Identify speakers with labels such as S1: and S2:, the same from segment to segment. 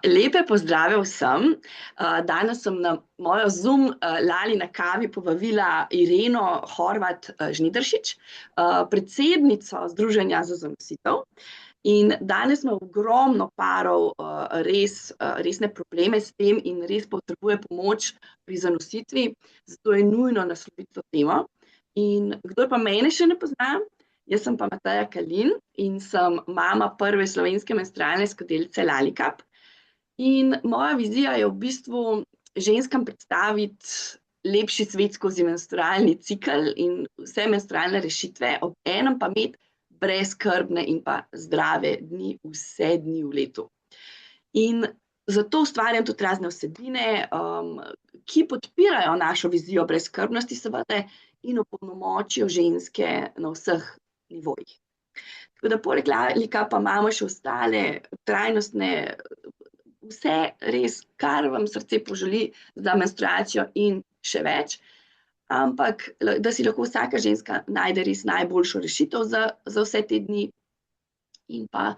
S1: Lepe pozdrave vsem. Danes sem na mojo Zoom Lali na kavi povabila Ireno Horvat Žnidaršič, predsednico Združenja za zanositev. In danes ima ogromno parov resne probleme s tem in res potrebuje pomoč pri zanositvi, zato je nujno nasloviti to temo. In kdor pa mene še ne pozna, jaz sem pa Mateja Kalin in sem mama prve slovenske menstrualne skodelice Lalikap. In moja vizija je v bistvu ženskam predstaviti lepši svet skozi menstrualni cikel in vse menstrualne rešitve, ob enem pa imeti brezskrbne in pa zdrave dni, vse dni v letu. In zato ustvarjam tudi razne vsebine, ki podpirajo našo vizijo brezskrbnosti, seveda, in opolnomočijo ženske na vseh nivojih. Tako da poleg Lalika pa imamo še ostale trajnostne, vse res, kar vam srce poželi za menstruacijo in še več, ampak da si lahko vsaka ženska najde res najboljšo rešitev za vse te dni. In pa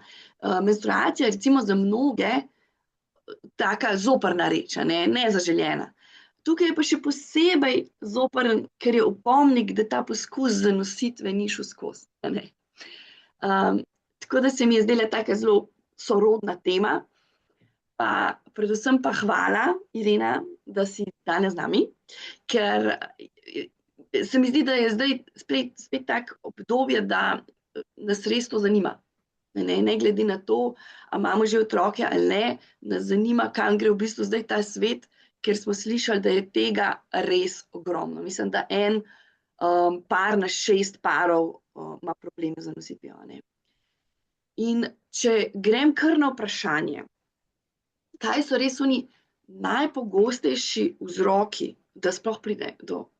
S1: menstruacija je recimo za mnoge taka zoprna reč, nezaželjena. Tukaj je pa še posebej zoprn, ker je opomnik, da ta poskus zanositve ni šel skozi. Tako da se mi je zdela taka zelo sorodna tema. Pa predvsem pa hvala, Irena, da si danes z nami, ker se mi zdi, da je zdaj spet tak obdobje, da nas res to zanima. Ne glede na to, ali imamo že otroke ali ne, nas zanima, kam gre v bistvu zdaj ta svet, ker smo slišali, da je tega res ogromno. Mislim, da en par na 6 parov ima probleme z zanositvijo. In če grem kar na vprašanje, kaj so res oni najpogostejši vzroki, da sploh pride do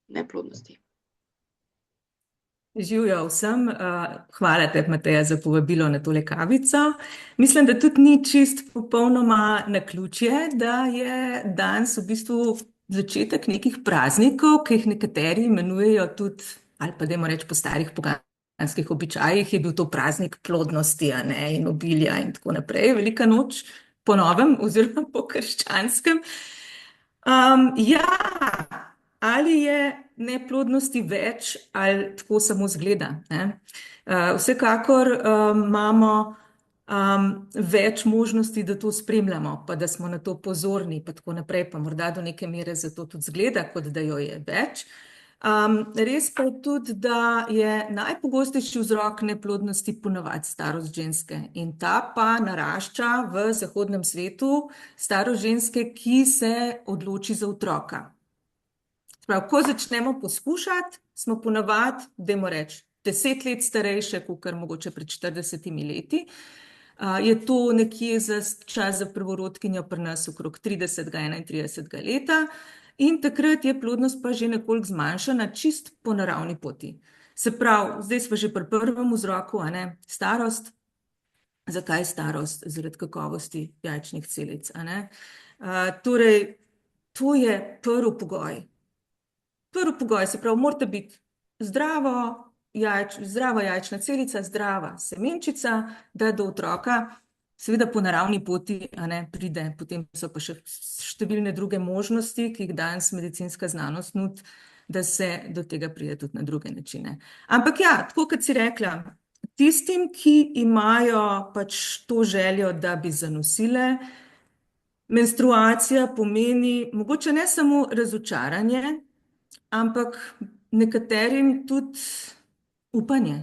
S1: neplodnosti?
S2: Živjo vsem, hvala te, Mateja, za povabilo na tole kavico. Mislim, da tudi ni čist popolnoma naključje, da je danes v bistvu začetek nekih praznikov, ki jih nekateri imenujejo tudi, ali pa dajmo reči po starih poganskih običajih, je bil to praznik plodnosti, in obilja in tako naprej, velika noč po novem oziroma po krščanskem. Ali je neplodnosti več ali tako samo zgleda, Vsekakor imamo več možnosti, da to spremljamo, pa da smo na to pozorni, pa tako naprej, pa morda do neke mere zato tudi zgleda, kot da jo je več. Res pa je tudi, da je najpogostejši vzrok neplodnosti ponavadi starost ženske in ta pa narašča v zahodnem svetu starost ženske, ki se odloči za otroka. Prav, ko začnemo poskušati, smo ponavadi, dajmo reči, 10 let starejše, kakor mogoče pred 40 leti. Je to nekje za čas za prvorodkinjo pri nas okrog 30. 31. leta. In takrat je plodnost pa že nekoliko zmanjšana, čist po naravni poti. Se pravi, zdaj smo že pri prvem vzroku, starost. Zakaj starost? Zaradi kakovosti jajčnih celic, Torej, to je prvi pogoj. Prvi pogoj, se pravi, morate biti zdrava jajčna celica, zdrava semenčica, da do otroka, seveda po naravni poti, pride, potem so pa še številne druge možnosti, ki jih danes medicinska znanost nudi, da se do tega pride tudi na druge načine. Ampak ja, tako kot si rekla, tistim, ki imajo pač to željo, da bi zanosile, menstruacija pomeni mogoče ne samo razočaranje, ampak nekaterim tudi upanje,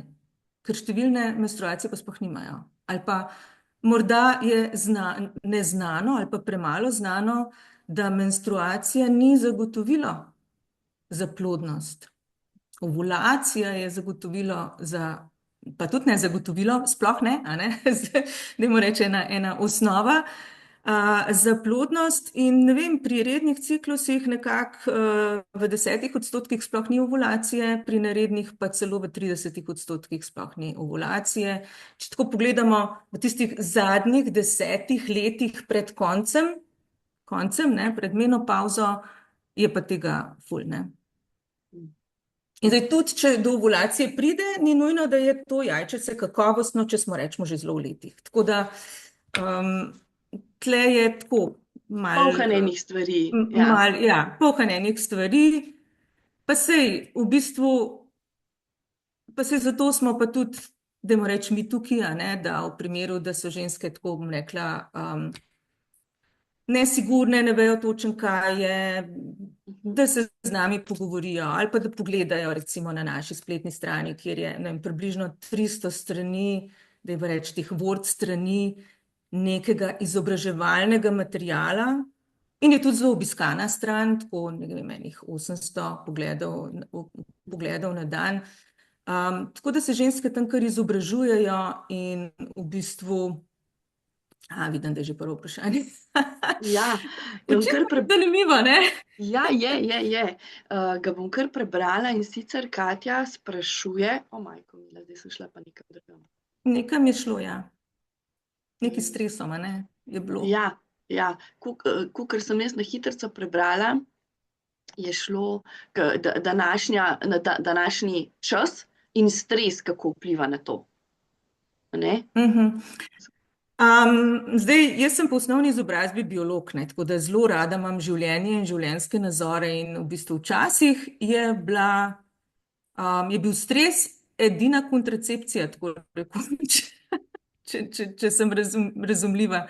S2: ker številne menstruacije pa sploh nimajo. Ali pa morda je neznano ali pa premalo znano, da menstruacija ni zagotovilo za plodnost. Ovulacija je zagotovilo pa tudi ne zagotovilo, sploh ne, dajmo reči ena osnova za plodnost. In ne vem, pri rednih ciklusih nekako v 10% sploh ni ovulacije, pri nerednih pa celo v 30% sploh ni ovulacije. Če tako pogledamo v tistih zadnjih 10 letih pred koncem, pred menopavzo, je pa tega ful, In zdaj tudi, če do ovulacije pride, ni nujno, da je to jajčece kakovostno, če smo rečemo že zelo v letih. Tako da tle je tako
S1: Polhanenih stvari, ja.
S2: ja, polhanenih stvari, pa sej, v bistvu, pa sej zato smo pa tudi, dajmo reči, mi tukaj, a ne, da v primeru, da so ženske, tako bom rekla, nesigurne, ne vejo točno, kaj je, da se z nami pogovorijo ali pa da pogledajo recimo na naši spletni strani, kjer je, ne vem, približno 300 strani, dajmo reči, teh Word strani nekega izobraževalnega materiala in je tudi zelo obiskana stran, tako ne vem, enih 800 pogledov na dan. Tako da se ženske tam kar izobražujejo in v bistvu, vidim, da je že prvo vprašanje.
S1: Ja, ga bom kar
S2: Zanimivo, ne?
S1: Ja, je. Ga bom kar prebrala in sicer Katja sprašuje, majko mila, zdaj sem šla pa nekam drugam.
S2: Nekam je šlo, ja. Neki stresom, a ne, je bilo.
S1: Ja, kakor sem jaz na hitrico prebrala, je šlo na današnji čas in stres, kako vpliva na to. Ne?
S2: Zdaj, jaz sem po osnovni izobrazbi biolog, ne, tako da zelo rada imam življenje in življenjske nazore in v bistvu včasih je bil stres edina kontracepcija, tako rekoč, če sem razumljiva.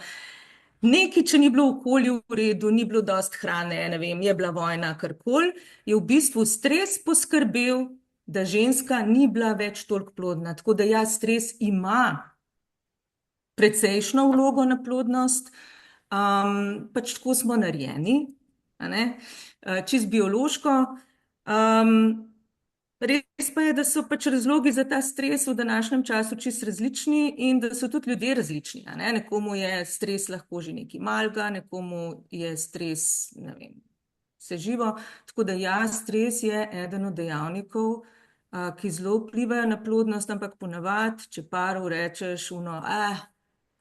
S2: Nekaj, če ni bilo v okolju v redu, ni bilo dosti hrane, ne vem, je bila vojna, karkoli, je v bistvu stres poskrbel, da ženska ni bila več toliko plodna. Tako da ja, stres ima precejšno vlogo na plodnost, pač tako smo narejeni, a ne, čisto biološko. Res pa je, da so pač razlogi za ta stres v današnjem času čisto različni in da so tudi ljudje različni, a ne. Nekomu je stres lahko že nekaj malega, nekomu je stres, ne vem, vse živo. Tako da ja, stres je eden od dejavnikov, ki zelo vplivajo na plodnost, ampak ponavadi, če paru rečeš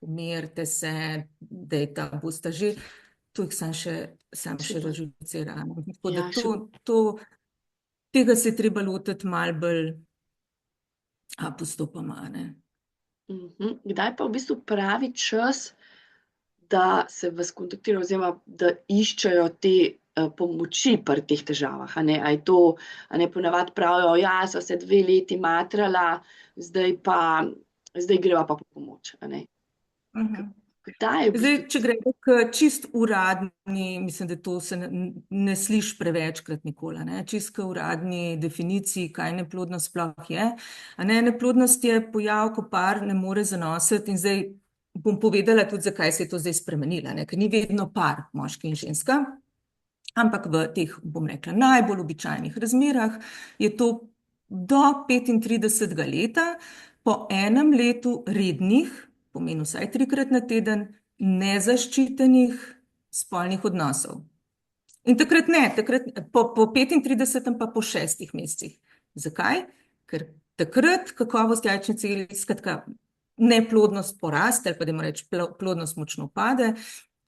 S2: umirite se, dejta, bosta že, to jih sam še razživcira. Tako da tega se je treba lotiti malo bolj postopoma, a ne.
S1: Kdaj pa v bistvu pravi čas, da se vas kontaktirajo oziroma da iščejo te pomoči pri teh težavah, a ne? A je to, a ne, ponavadi pravijo, ja, sva se 2 leti matrala, zdaj greva pa po pomoč, a ne? Kdaj je v
S2: Zdaj,
S1: bistvu?
S2: če gremo k čist uradni, mislim, da to se ne sliši prevečkrat nikoli, a ne, čist k uradni definiciji, kaj neplodnost sploh je. A ne, neplodnost je pojav, ko par ne more zanositi in zdaj bom povedala tudi, zakaj se je to zdaj spremenilo, ne, ker ni vedno par, moški in ženska, ampak v teh, bom rekla, najbolj običajnih razmerah je to do 35. leta, po enem letu rednih, pomeni vsaj 3-krat na teden, nezaščitenih spolnih odnosov. In takrat ne, po 35. pa po 6 mesecih. Zakaj? Ker takrat kakovost jajčne celice, skratka, neplodnost poraste, ali pa dajmo reči, plodnost močno pade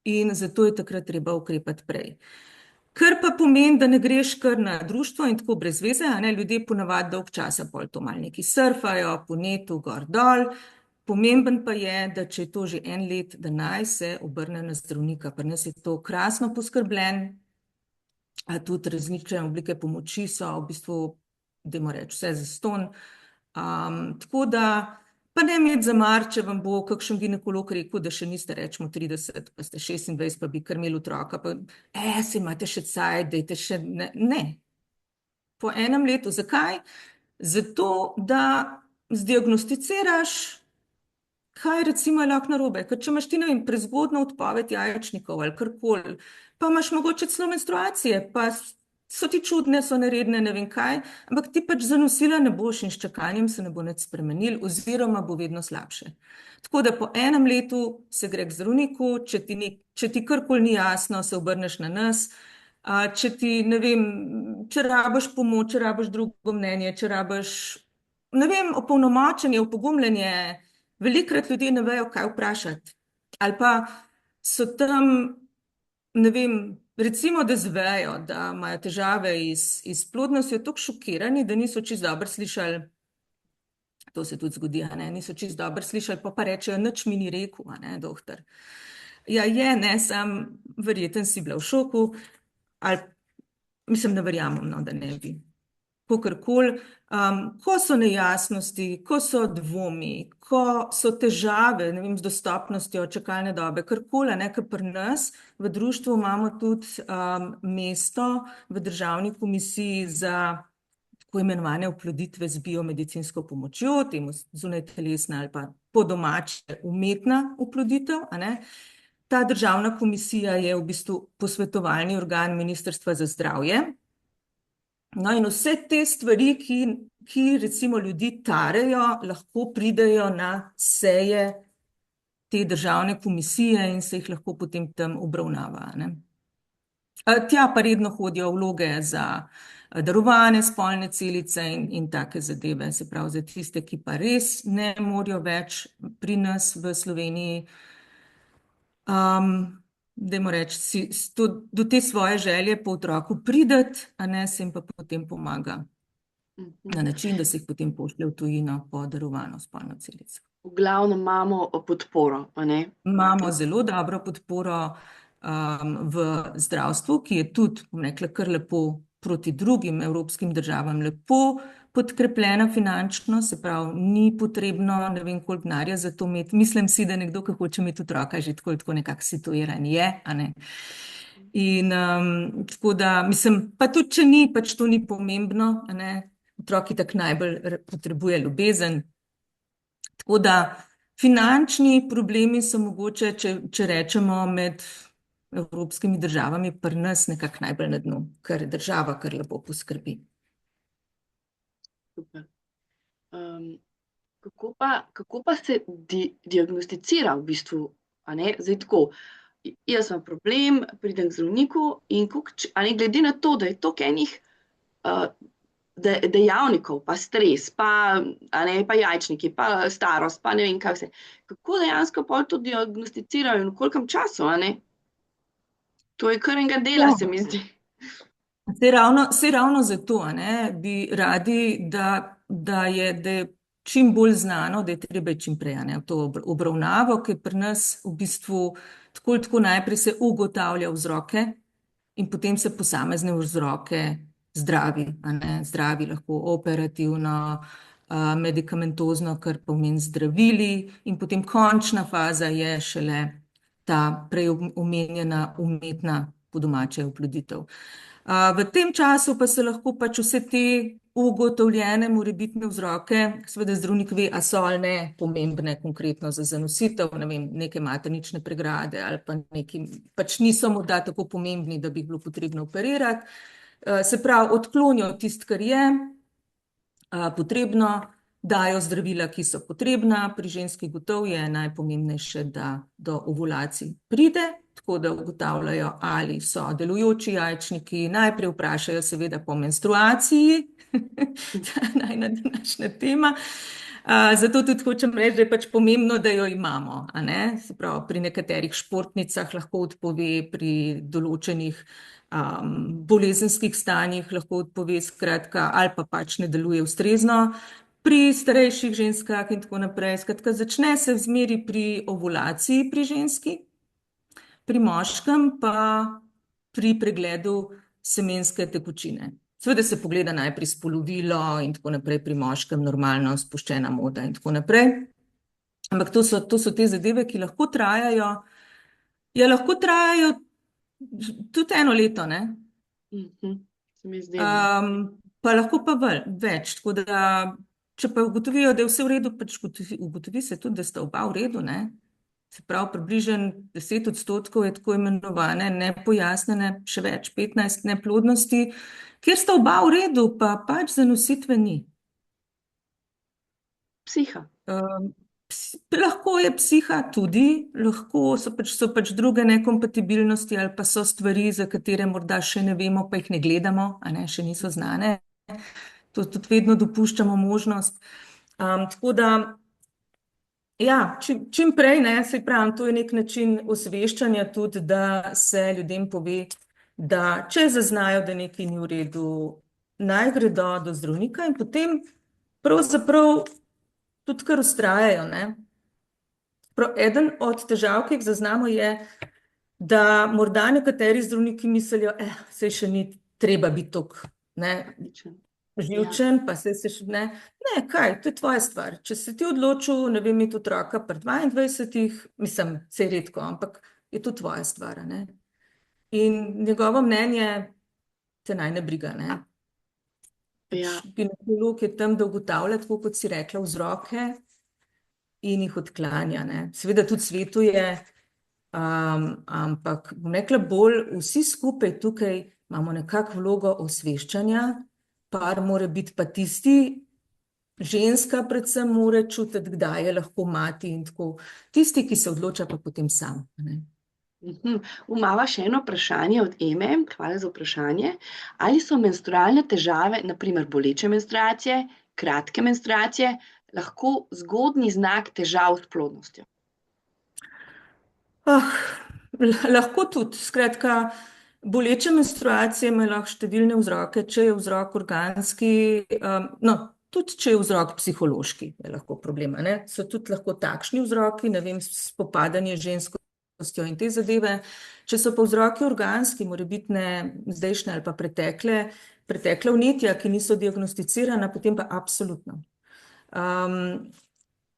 S2: in zato je takrat treba ukrepati prej. Kar pa pomeni, da ne greš kar na društvo in tako brez veze, a ne, ljudje ponavadi dolg časa pol to malo nekaj surfajo, po netu, gor dol. Pomemben pa je, da če je to že 1 let, da naj se obrne na zdravnika. Pri nas je to krasno poskrbljen, tudi različne oblike pomoči so v bistvu, dajmo reči, vse zastonj. Tako da, pa ne imeti za mar, če vam bo kakšen ginekolog rekel, da še niste, rečemo 30, pa ste 26, pa bi kar imeli otroka, pa se imate še cajt, dajte še, ne. Po 1 letu, zakaj? Zato, da zdiagnosticiraš, kaj recimo je lahko narobe, ker če imaš ti, ne vem, prezgodnjo odpoved jajčnikov ali karkoli, pa imaš mogoče celo menstruacije, pa so ti čudne, so neredne, ne vem kaj, ampak ti pač zanosila ne boš in s čakanjem se ne bo nič spremenil oziroma bo vedno slabše. Tako da po 1 letu se gre k zdravniku, če ti karkoli ni jasno, se obrneš na nas, če ti, ne vem, če rabiš pomoč, če rabiš drugo mnenje, če rabiš, ne vem, opolnomočenje, opogumljanje, velikokrat ljudje ne vejo, kaj vprašati. Ali pa so tam, ne vem, recimo, da zvejo, da imajo težave s plodnostjo, tako šokirani, da niso čisto dobro slišali, to se tudi zgodi, a ne, niso čisto dobro slišali, pa rečejo, nič mi ni rekel, a ne, doktor. Ja, je, ne, verjeten si bila v šoku, ali mislim, ne verjamem, no, da ne bi. Kakorkoli, ko so nejasnosti, ko so dvomi, ko so težave, ne vem, z dostopnostjo, čakalne dobe, karkoli, ne, ker pri nas v društvu imamo tudi mesto v Državni komisiji za tako imenovane oploditve z biomedicinsko pomočjo, temu zunajtelesna ali pa po domače umetna oploditev, a ne. Ta državna komisija je v bistvu posvetovalni organ Ministrstva za zdravje. No, in vse te stvari, ki recimo ljudi tarejo, lahko pridejo na seje te državne komisije in se jih lahko potem tam obravnava, ne. Tja pa redno hodijo vloge za darovane spolne celice in take zadeve, se pravi za tiste, ki pa res ne morajo več pri nas v Sloveniji, dajmo reči, do te svoje želje po otroku prideti, a ne, se jim pa potem pomaga na način, da se jih potem pošlje v tujino po darovano spolno celico.
S1: V glavnem imamo podporo, a ne?
S2: Imamo zelo dobro podporo v zdravstvu, ki je tudi, bom rekla, kar lepo proti drugim evropskim državam lepo podkrepljena finančno, se pravi, ni potrebno ne vem koliko denarja za to imeti. Mislim si, da nekdo, ki hoče imeti otroka, že tako nekako situiran je, a ne. In tako da, mislim, pa tudi, če ni, pač to ni pomembno, a ne. Otroki tako najbolj potrebuje ljubezen. Tako da, finančni problemi so mogoče, če rečemo, med evropskimi državami pri nas nekako najbolj na dnu, ker država kar lepo poskrbi.
S1: Super. Kako pa se diagnosticira v bistvu, a ne? Zdaj tako, jaz imam problem, pridem k zdravniku in glede na to, da je toliko enih dejavnikov, pa stres, pa jajčniki, pa starost, pa ne vem kaj vse. Kako dejansko pol to diagnosticirajo in v kolikem času, a ne? To je kar enega dela, se mi zdi.
S2: Saj ravno zato, a ne, bi radi, da je čim bolj znano, da je treba čim prej, a ne, v to obravnavo, ki pri nas v bistvu tako najprej se ugotavlja vzroke in potem se posamezne vzroke zdravi, a ne, zdravi lahko operativno, medikamentozno, kar pomeni zdravili, in potem končna faza je šele ta prej omenjena umetna, po domače, oploditev. V tem času pa se lahko pač vse te ugotovljene morebitne vzroke, seveda zdravnik ve, a so ali ne pomembne konkretno za zanositev, ne vem, neke maternične pregrade ali pa neki, pač niso morda tako pomembni, da bi jih bilo potrebno operirati. Se pravi, odklonijo tisto, kar je potrebno, dajo zdravila, ki so potrebna, pri ženski gotovo je najpomembnejše, da do ovulacij pride, tako da ugotavljajo, ali so delujoči jajčniki, najprej vprašajo seveda po menstruaciji, najna današnja tema, zato tudi hočem reči, da je pač pomembno, da jo imamo, a ne, se pravi, pri nekaterih športnicah lahko odpove, pri določenih bolezenskih stanjih lahko odpove, skratka, ali pa pač ne deluje ustrezno, pri starejših ženskah in tako naprej. Skratka, začne se zmeri pri ovulaciji pri ženski, pri moškem pa pri pregledu semenske tekočine. Seveda se pogleda najprej spolovilo in tako naprej, pri moškem normalno spuščena moda in tako naprej. Ampak to so te zadeve, ki lahko trajajo, ja, lahko trajajo tudi 1 leto, ne?
S1: Se mi zdi.
S2: Pa lahko pa več, tako da, če pa ugotovijo, da je vse v redu, pač ugotovi se tudi, da sta oba v redu, ne? Se pravi, približno 10% je tako imenovane nepojasnjene, še več, 15 neplodnosti, kjer sta oba v redu, pa pač zanositve ni.
S1: Psiha.
S2: Lahko je psiha tudi, lahko so pač druge nekompatibilnosti ali pa so stvari, za katere morda še ne vemo, pa jih ne gledamo, a ne, še niso znane. To tudi vedno dopuščamo možnost. Tako da, ja, čim prej, ne, saj pravim, to je nek način osveščanja tudi, da se ljudem pove, da če zaznajo, da nekaj ni v redu, naj gredo do zdravnika in potem pravzaprav tudi kar vztrajajo, ne. eden od težav, ki jih zaznamo, je, da morda nekateri zdravniki mislijo, saj še ni treba biti tako, ne,
S1: Ja,
S2: živčen, pa se še ne. Ne, kaj, to je tvoja stvar. Če si ti odločil, ne vem, imeti otroka pri 22, mislim, saj redko, ampak je to tvoja stvar, ne. In njegovo mnenje te naj ne briga, ne.
S1: ja,
S2: Ginekolog je tam, da ugotavlja, tako kot si rekla, vzroke in jih odklanja, ne. Seveda tudi svetuje, ampak bom rekla bolj, vsi skupaj tukaj imamo nekako vlogo osveščanja, par mora biti pa tisti, ženska predvsem mora čutiti, kdaj je lahko mati in tako. Tisti, ki se odloča pa potem sam, ne.
S1: Imava še eno vprašanje od Eme, hvala za vprašanje. Ali so menstrualne težave, na primer boleče menstruacije, kratke menstruacije, lahko zgodnji znak težav s plodnostjo?
S2: Lahko tudi, skratka, boleče menstruacije imajo lahko številne vzroke, če je vzrok organski, no, tudi če je vzrok psihološki, je lahko problem, ne. So tudi lahko takšni vzroki, ne vem, spopadanje z ženskostjo in te zadeve. Če so pa vzroki organski, morebitne zdajšnje ali pa pretekla vnetja, ki niso diagnosticirana, potem pa absolutno.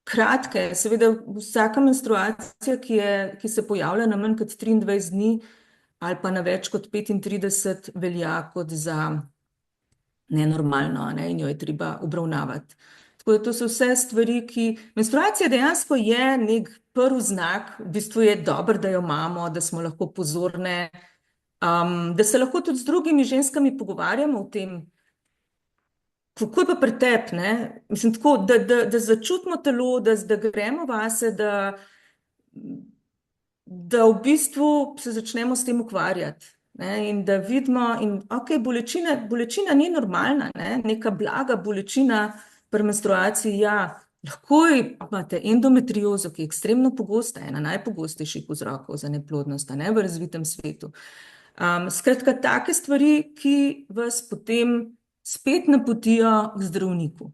S2: Kratke, seveda vsaka menstruacija, ki se pojavlja na manj kot 23 dni ali pa na več kot 35, velja kot za nenormalno, ne, in jo je treba obravnavati. Tako da to so vse stvari, menstruacija dejansko je nek prvi znak, v bistvu je dobro, da jo imamo, da smo lahko pozorne, da se lahko tudi z drugimi ženskami pogovarjamo o tem, kako je pa pri tebi, ne? Mislim, tako, da začutimo telo, da gremo vase, da v bistvu se začnemo s tem ukvarjati, ne? In da vidimo, okej, bolečina ni normalna, ne? Neka blaga bolečina pri menstruaciji, ja, lahko imate endometriozo, ki je ekstremno pogosta, ena najpogostejših vzrokov za neplodnost, ne, v razvitem svetu. Skratka, take stvari, ki vas potem spet napotijo k zdravniku,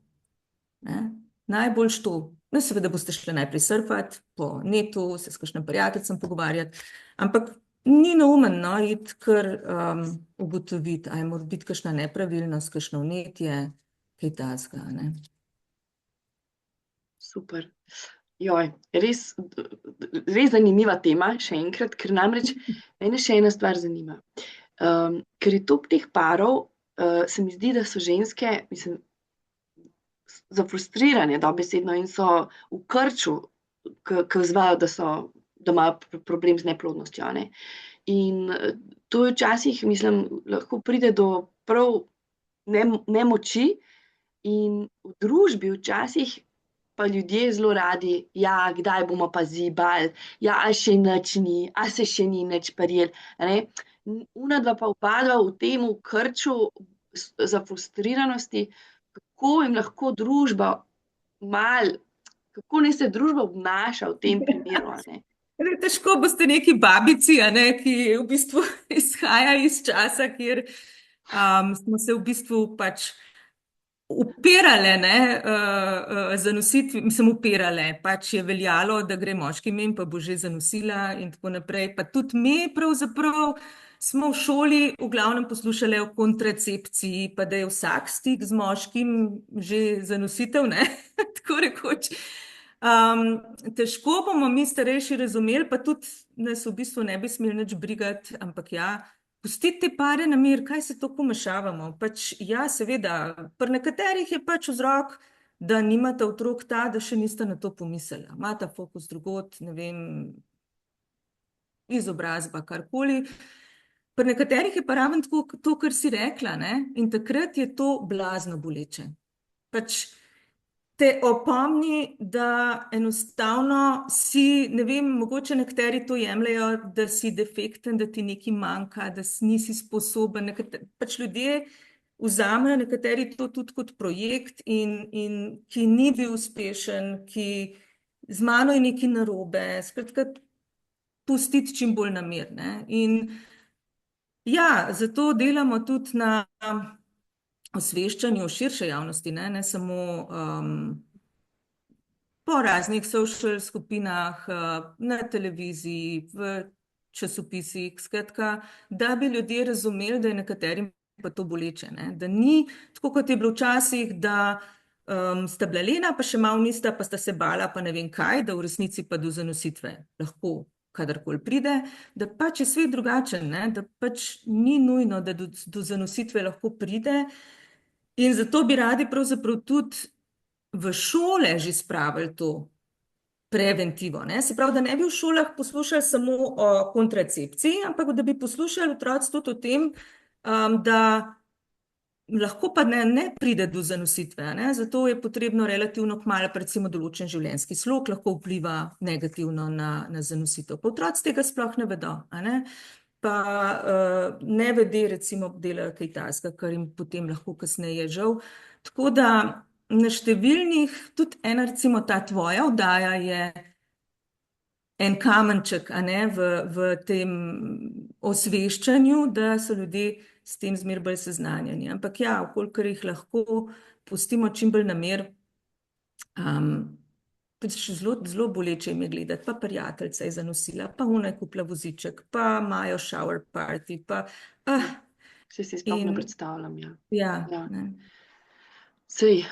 S2: ne. Najboljš to. No, seveda boste šli najprej surfati po netu, se s kakšnim prijateljicem pogovarjati, ampak ni neumen, no, iti kar ugotoviti, ali mora biti kakšna nepravilnost, kakšno vnetje, kaj takega, ne.
S1: Super. Joj, res zanimiva tema, še enkrat, ker namreč mene še ena stvar zanima. Ker je toliko teh parov, se mi zdi, da so ženske, mislim, zafrustrirane dobesedno in so v krču, ko izvajo, da imajo problem z neplodnostjo, ne. In to je včasih, mislim, lahko pride do prav nemoči in v družbi včasih pa ljudje zelo radi, ja, kdaj bomo pa zibali, ja, a še nič ni, a se še ni nič prijel, ne. Onadva pa upadva v tem krču zafrustriranosti, kako jim lahko družba kako naj se družba obnaša v tem primeru, a ne.
S2: Težko boste neki babici, a ne, ki v bistvu izhaja iz časa, kjer smo se v bistvu pač upirale, ne, zanositvi, mislim, upirale, pač je veljalo, da gre moški mimo, pa bo že zanosila in tako naprej. Pa tudi mi pravzaprav smo v šoli v glavnem poslušali o kontracepciji, pa da je vsak stik z moškim že zanositev, ne, tako rekoč. Težko bomo mi starejši razumeli, pa tudi nas v bistvu ne bi smeli nič brigati, ampak ja, pustite te pare na mir, kaj se to pomešavamo? Pač ja, seveda, pri nekaterih je pač vzrok, da nimate otrok ta, da še niste na to pomislili. Imate fokus drugod, ne vem, izobrazba, karkoli. Pri nekaterih je pa ravno tako, to, kar si rekla, ne? In takrat je to blazno boleče. Pač te opomni, da enostavno si, ne vem, mogoče nekateri to jemljajo, da si defekten, da ti nekaj manjka, da nisi sposoben. Pač ljudje vzamejo nekateri to tudi kot projekt in ki ni bil uspešen, ki z mano je nekaj narobe, skratka, pustiti čim bolj na mir, ne. In ja, zato delamo tudi na osveščanju širše javnosti, ne samo po raznih social skupinah, na televiziji, v časopisih, skratka, da bi ljudje razumeli, da je nekaterim pa to boleče, ne? Da ni tako, kot je bilo včasih, da sta bila lena, pa še malo nista, pa sta se bala, pa ne vem kaj, da v resnici pa do zanositve lahko kadarkoli pride, da pač je svet drugačen, ne? Da pač ni nujno, da do zanositve lahko pride, in zato bi radi pravzaprav tudi v šole že spravili to preventivo, ne? Se pravi, da ne bi v šolah poslušali samo o kontracepciji, ampak da bi poslušali otroci tudi o tem, da lahko pa ne pride do zanositve, ne? Zato je potrebno relativno kmalu, recimo določen življenjski slog lahko vpliva negativno na zanositev. Pa otroci tega sploh ne vedo, a ne? Pa nevede recimo delajo kaj takega, kar jim potem lahko kasneje žal. Tako da na številnih, tudi ena recimo ta tvoja oddaja je en kamenček, a ne, v tem osveščanju, da so ljudje s tem zmeraj bolj seznanjeni. Ampak ja, kolikor jih lahko pustimo čim bolj na mir, zelo boleče jim je gledati, pa prijateljica je zanosila, pa ona je kupila voziček, pa imajo shower party, pa
S1: Se si sploh ne predstavljam, ja.
S2: Ja. Ne.
S1: Sej,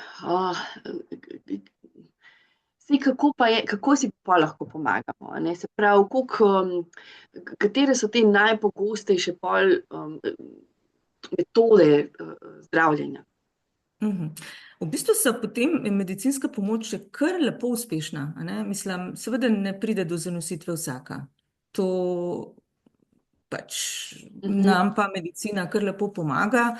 S1: kako si pa lahko pomagamo, ne? Se pravi, katere so te najpogostejše metode zdravljenja?
S2: V bistvu so potem medicinska pomoč še kar lepo uspešna, a ne? Mislim, seveda ne pride do zanositve vsaka. To pač nam pa medicina kar lepo pomaga,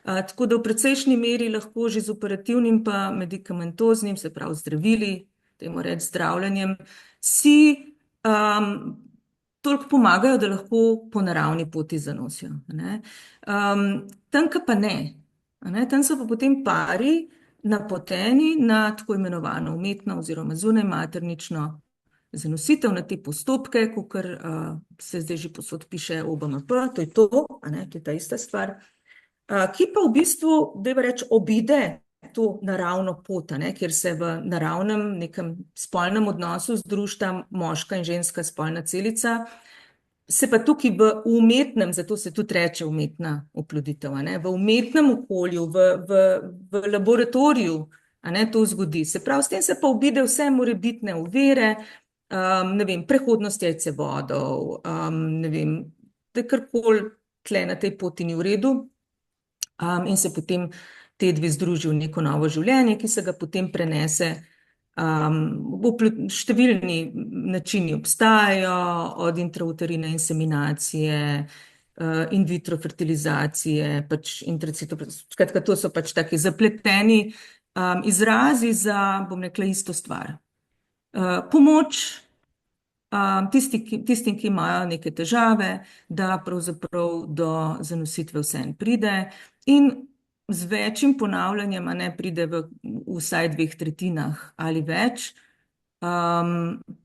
S2: tako da v precejšnji meri lahko že z operativnim pa medikamentoznim, se pravi zdravili, temu reči zdravljenjem, si toliko pomagajo, da lahko po naravni poti zanosijo, a ne? Tanka pa ne. Tam so pa potem pari napoteni na tako imenovano umetno oziroma zunajmaternično zanositev, na te postopke, kakor se zdaj že povsod piše OBMP, to je to, a ne, to je ta ista stvar, ki pa v bistvu, dajva reči, obide to naravno pot, a ne, kjer se v naravnem nekem spolnem odnosu združita moška in ženska spolna celica, se pa tukaj v umetnem, zato se tudi reče umetna oploditev, a ne, v umetnem okolju, v laboratoriju, a ne, to zgodi. Se pravi, s tem se pa obide vse morebitne ovire, ne vem, prehodnost jajcevodov, ne vem, da karkoli tle na tej poti ni v redu, in se potem te dve združijo v neko novo življenje, ki se ga potem prenese. Številni načini obstajajo, od intrauterine inseminacije, in vitro fertilizacije, pač skratka, to so pač taki zapleteni izrazi za, bom rekla, isto stvar. Pomoč tistim, ki imajo neke težave, da pravzaprav do zanositve vseeno pride, in z večjim ponavljanjem, a ne, pride v vsaj 2/3 ali več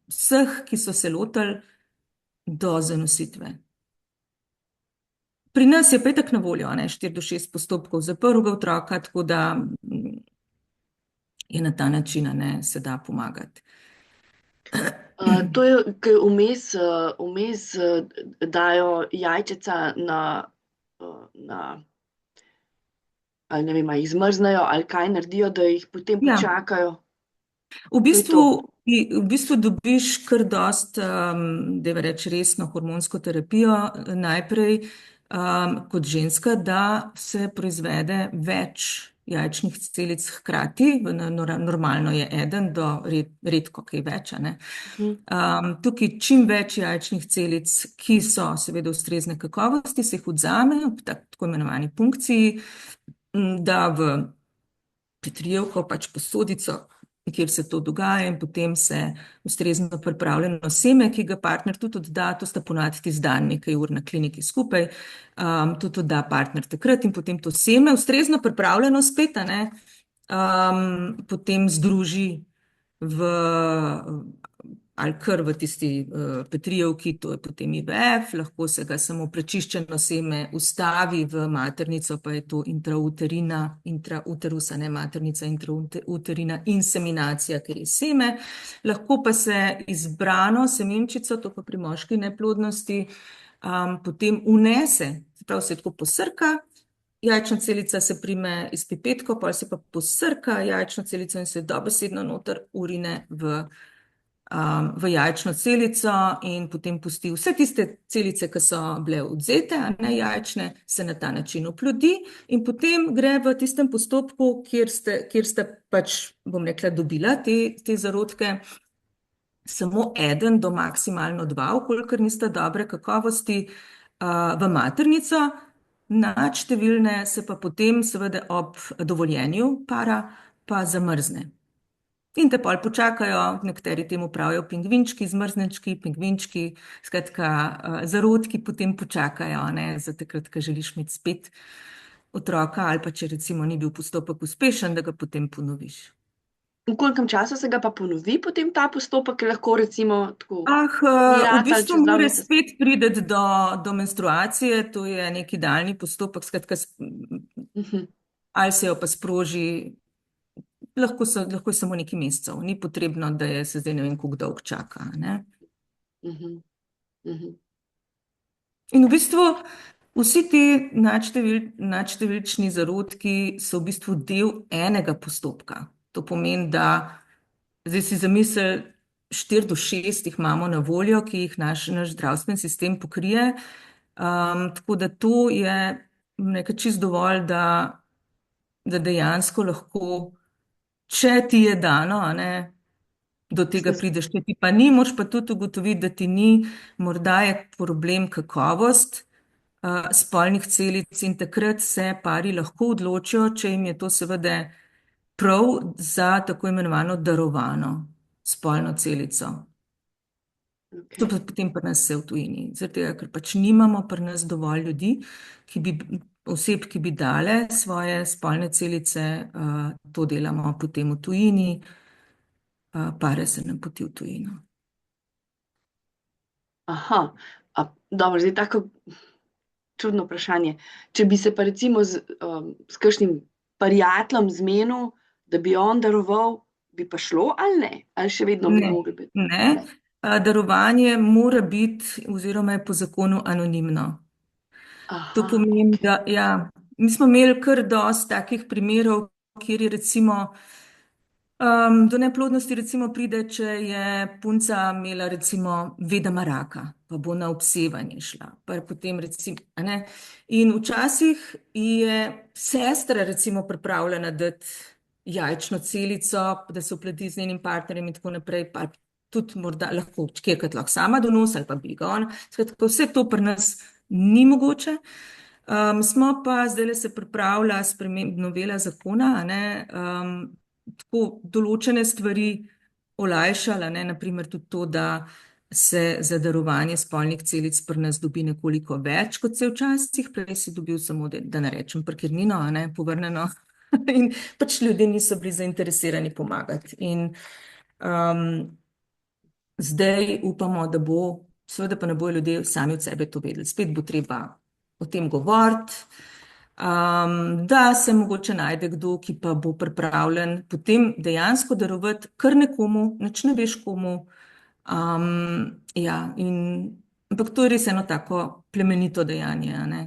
S2: vseh, ki so se lotili do zanositve. Pri nas je pa itak na voljo, a ne, 4 do 6 postopkov za prvega otroka, tako da je na ta način, a ne, se da pomagati.
S1: To je, ker vmes dajo jajčeca ali ne vem, ali jih zmrznejo, ali kaj naredijo, da jih potem počakajo.
S2: V bistvu dobiš kar dosti, dajva reči, resno hormonsko terapijo najprej kot ženska, da se proizvede več jajčnih celic hkrati, normalno je eden do redko kaj več, a ne. Tukaj čim več jajčnih celic, ki so seveda ustrezne kakovosti, se jih vzame v tako imenovani punkciji, da v petrijevko, pač posodico, kjer se to dogaja, in potem se ustrezno pripravljeno seme, ki ga partner tudi odda, to sta ponavadi tisti dan nekaj ur na kliniki skupaj, tudi odda partner takrat, in potem to seme, ustrezno pripravljeno spet, a ne, potem združi v ali kar v tisti Petrijevki, to je potem IVF, lahko se ga samo prečiščeno seme ustavi v maternico, pa je to intrauterus, ne maternica, intrauterina inseminacija, ker je seme. Lahko pa se izbrano semenčico, to pa pri moški neplodnosti, potem unese, prav se tako posrka, jajčna celica se prime iz pipetko, pol se pa posrka jajčno celico in se dobesedno noter urine v jajčno celico in potem pusti vse tiste celice, ki so bile odvzete, a ne jajčne, se na ta način oplodi in potem gre v tistem postopku, kjer ste pač, bom rekla, dobila te zarodke, samo eden do maksimalno dva, kolikor nista dobre kakovosti, v maternico, nadštevilne se pa potem seveda ob dovoljenju para pa zamrzne. In te pol počakajo, nekateri temu pravijo pingvinčki, zmrznečki, pingvinčki, skratka, zarodki potem počakajo, ne, za takrat, ko želiš imeti spet otroka ali pa če recimo ni bil postopek uspešen, da ga potem ponoviš.
S1: V kolikem času se ga pa ponovi potem ta postopek, ki lahko recimo tako
S2: v
S1: rata
S2: bistvu
S1: čez 2
S2: mora
S1: meseca?
S2: spet priti do menstruacije, to je neki daljni postopek, skratka, ali se jo pa sproži, lahko je samo nekaj mesecev, ni potrebno, da se zdaj ne vem, koliko dolgo čaka, ne. In v bistvu vsi ti nadštevilčni zarodki so v bistvu del enega postopka. To pomeni, da zdaj si zamisli, 4 do 6 jih imamo na voljo, ki jih naš zdravstveni sistem pokrije. Tako da to je nekaj čist dovolj, da dejansko lahko, če ti je dano, a ne, do tega prideš, če ti pa ni, moraš pa tudi ugotoviti, da ti ni, morda je problem kakovost spolnih celic in takrat se pari lahko odločijo, če jim je to seveda prav za tako imenovano darovano spolno celico. To pa potem pri nas vse v tujini, zaradi tega, ker pač nimamo pri nas dovolj ljudi, oseb, ki bi dale svoje spolne celice, to delamo potem v tujini, pare se nam poti v tujino.
S1: Aha, dobro, zdaj tako čudno vprašanje. Če bi se pa recimo s kakšnim prijateljem zmenil, da bi on daroval, bi pa šlo ali ne? Ali še vedno bi mogli biti?
S2: Ne, darovanje mora biti oziroma je po zakonu anonimno. To pomeni, da ja, mi smo imeli kar dosti takih primerov, kjer je recimo do neplodnosti recimo pride, če je punca imela recimo ve, da ima raka, pa bo na obsevanje šla, pa potem recimo, a ne, in včasih je sestra recimo pripravljena dati jajčno celico, da se oplodi z njenim partnerjem in tako naprej, pa tudi morda lahko, kjerkrat lahko sama donosi ali pa bi ga on, skratka, vse to pri nas ni mogoče. Smo pa zdajle se pripravlja novela zakona, a ne, tako določene stvari olajšala, ne, naprimer tudi to, da se za darovanje spolnih celic pri nas dobi nekoliko več, kot se včasih, prej si dobil samo, da ne rečem parkirnino, a ne, povrnjeno, in pač ljudje niso bili zainteresirani pomagati. In zdaj upamo, da bo, seveda pa ne bojo ljudje sami od sebe to vedeli, spet bo treba o tem govoriti, da se mogoče najde kdo, ki pa bo pripravljen potem dejansko darovati kar nekomu, nič ne veš komu. Ja, ampak to je res eno tako plemenito dejanje, a ne.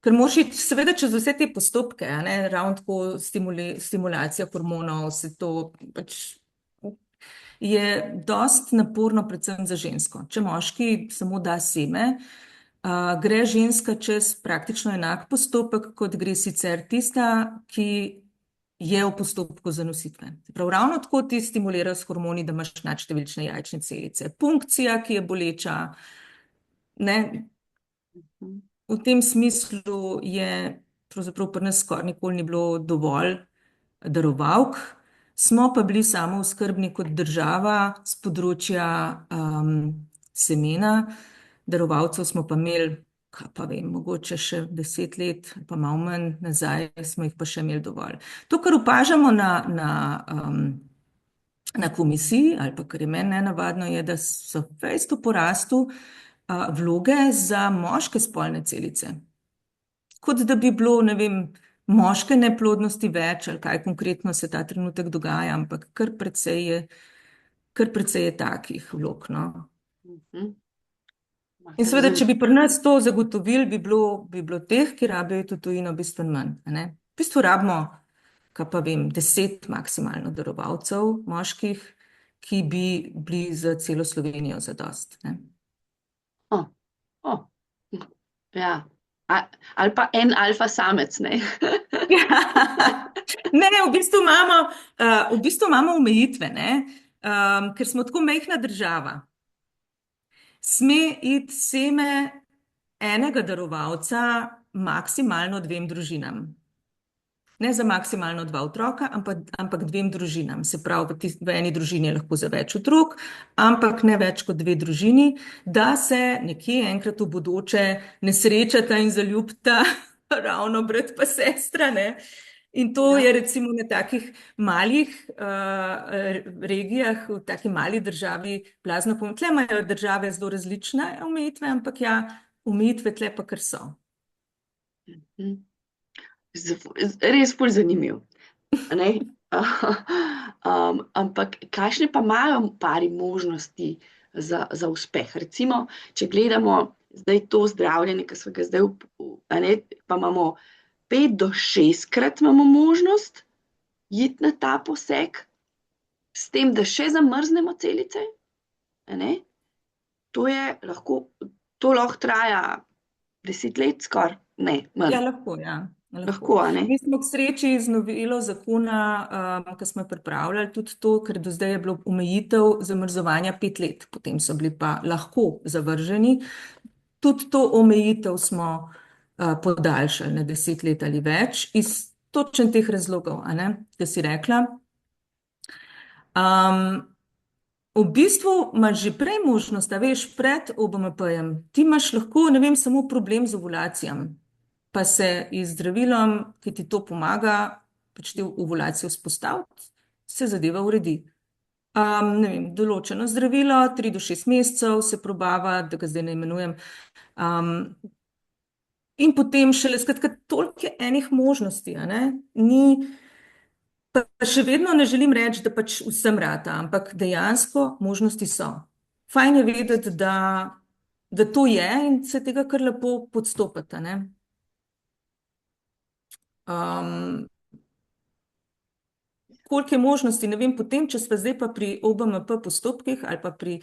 S2: Ker moraš iti seveda čez vse te postopke, a ne, ravno tako stimulacija hormonov, vse to pač je dosti naporno, predvsem za žensko. Če moški samo da seme, gre ženska čez praktično enak postopek, kot gre sicer tista, ki je v postopku zanositve. Prav ravno tako ti stimulirajo s hormoni, da imaš nadštevilčne jajčne celice. Punkcija, ki je boleča, ne, v tem smislu je pravzaprav pri nas skoraj nikoli ni bilo dovolj darovalk, smo pa bili samooskrbni kot država z področja semena. Darovalcev smo pa imeli, kaj pa vem, mogoče še 10 let, pa malo manj nazaj, smo jih pa še imeli dovolj. To, kar opažamo na na komisiji, ali pa kar je meni nenavadno, je, da so fejst v porastu vloge za moške spolne celice. Kot da bi bilo, ne vem, moške neplodnosti več, ali kaj konkretno se ta trenutek dogaja, ampak kar precej je takih vlog, no.
S1: Mhm.
S2: In seveda, če bi pri nas to zagotovili, bi bilo teh, ki rabijo iti v tujino, bistveno manj, a ne. V bistvu rabimo, kaj pa vem, 10 maksimalno darovalcev moških, ki bi bili za celo Slovenijo zadost, ne.
S1: Ja. Ali pa en alfa samec, ne?
S2: Ne, v bistvu imamo omejitve, ne, ker smo tako majhna država. Sme iti seme enega darovalca maksimalno 2 družinam. Ne za maksimalno 2 otroka, ampak 2 družinam. Se pravi, v eni družini je lahko za več otrok, ampak ne več kot 2 družini, da se nekje enkrat v bodoče ne srečata in zaljubita ravno brat pa sestra, ne. In to je recimo na takih malih regijah, v taki mali državi blazno pomembno. Tle imajo države zelo različne omejitve, ampak ja, omejitve tle pa kar so.
S1: Res ful zanimiv, ne? Ampak kakšne pa imajo pari možnosti za uspeh? Recimo, če gledamo zdaj to zdravljenje, ki smo ga zdaj, ne, pa imamo 5 do 6-krat imamo možnost iti na ta poseg, s tem, da še zamrznemo celice, ne? To lahko traja 10 let skoraj, ne, manj.
S2: Ja, lahko, ja.
S1: Lahko, a ne?
S2: Mi smo k sreči z novelo zakona, ki smo jo pripravljali, tudi to, ker do zdaj je bilo omejitev zamrzovanja 5 let, potem so bili pa lahko zavrženi. Tudi to omejitev smo podaljšali na 10 let ali več, iz točno teh razlogov, a ne, da si rekla. V bistvu imaš že prej možnost, a veš, pred OBMP-jem, ti imaš lahko, ne vem, samo problem z ovulacijami, pa se z zdravilom, ki ti to pomaga, pač te ovulacije vzpostaviti, se zadeva uredi. Ne vem, določeno zdravilo, 3 do 6 mesecev se probava, da ga zdaj ne imenujem. In potem šele, skratka, toliko je enih možnosti, a ne, pa še vedno ne želim reči, da pač vsem rata, ampak dejansko možnosti so. Fajn je vedeti, da to je in se tega kar lepo podstopati, ne. Koliko je možnosti, ne vem, potem, če smo zdaj pa pri OBMP postopkih ali pa pri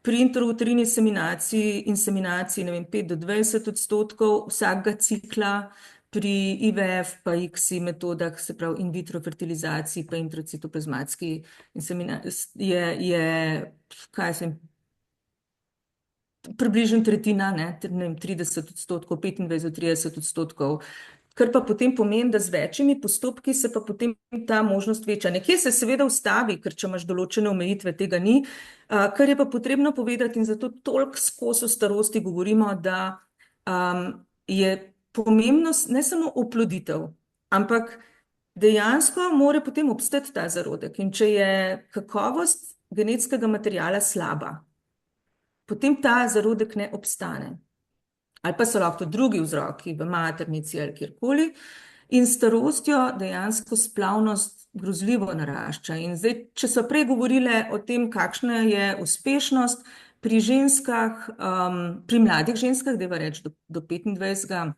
S2: intrautrini inseminaciji, ne vem, 5 do 20% vsakega cikla, pri IVF pa ICSI metodah, se pravi in vitro fertilizaciji pa intracitoplazmatski inseminaciji, je, kaj sem, približno tretjina, ne vem, 30%, 25 do 30%, kar pa potem pomeni, da z večjimi postopki se pa potem ta možnost veča. Nekje se seveda ustavi, ker če imaš določene omejitve, tega ni, kar je pa potrebno povedati in zato toliko skozi o starosti govorimo, da je pomembno ne samo oploditev, ampak dejansko mora potem obstati ta zarodek in če je kakovost genetskega materiala slaba, potem ta zarodek ne obstane. Ali pa so lahko drugi vzroki v maternici ali kjerkoli. In s starostjo dejansko splavnost grozljivo narašča. In zdaj, če so prej govorile o tem, kakšna je uspešnost pri ženskah, pri mladih ženskah, dajva reči do 25,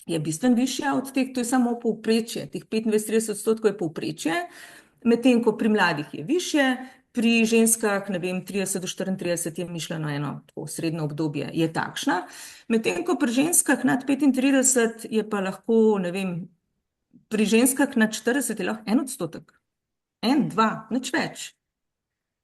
S2: je bistveno višja od teh, to je samo povprečje, teh 25-30% je povprečje, medtem ko pri mladih je višje, pri ženskah, ne vem, 30 do 34 je mišljeno eno srednjo obdobje, je takšna. Medtem ko pri ženskah nad 35 je pa lahko, ne vem, pri ženskah nad 40 je lahko 1%. 1, 2, nič več.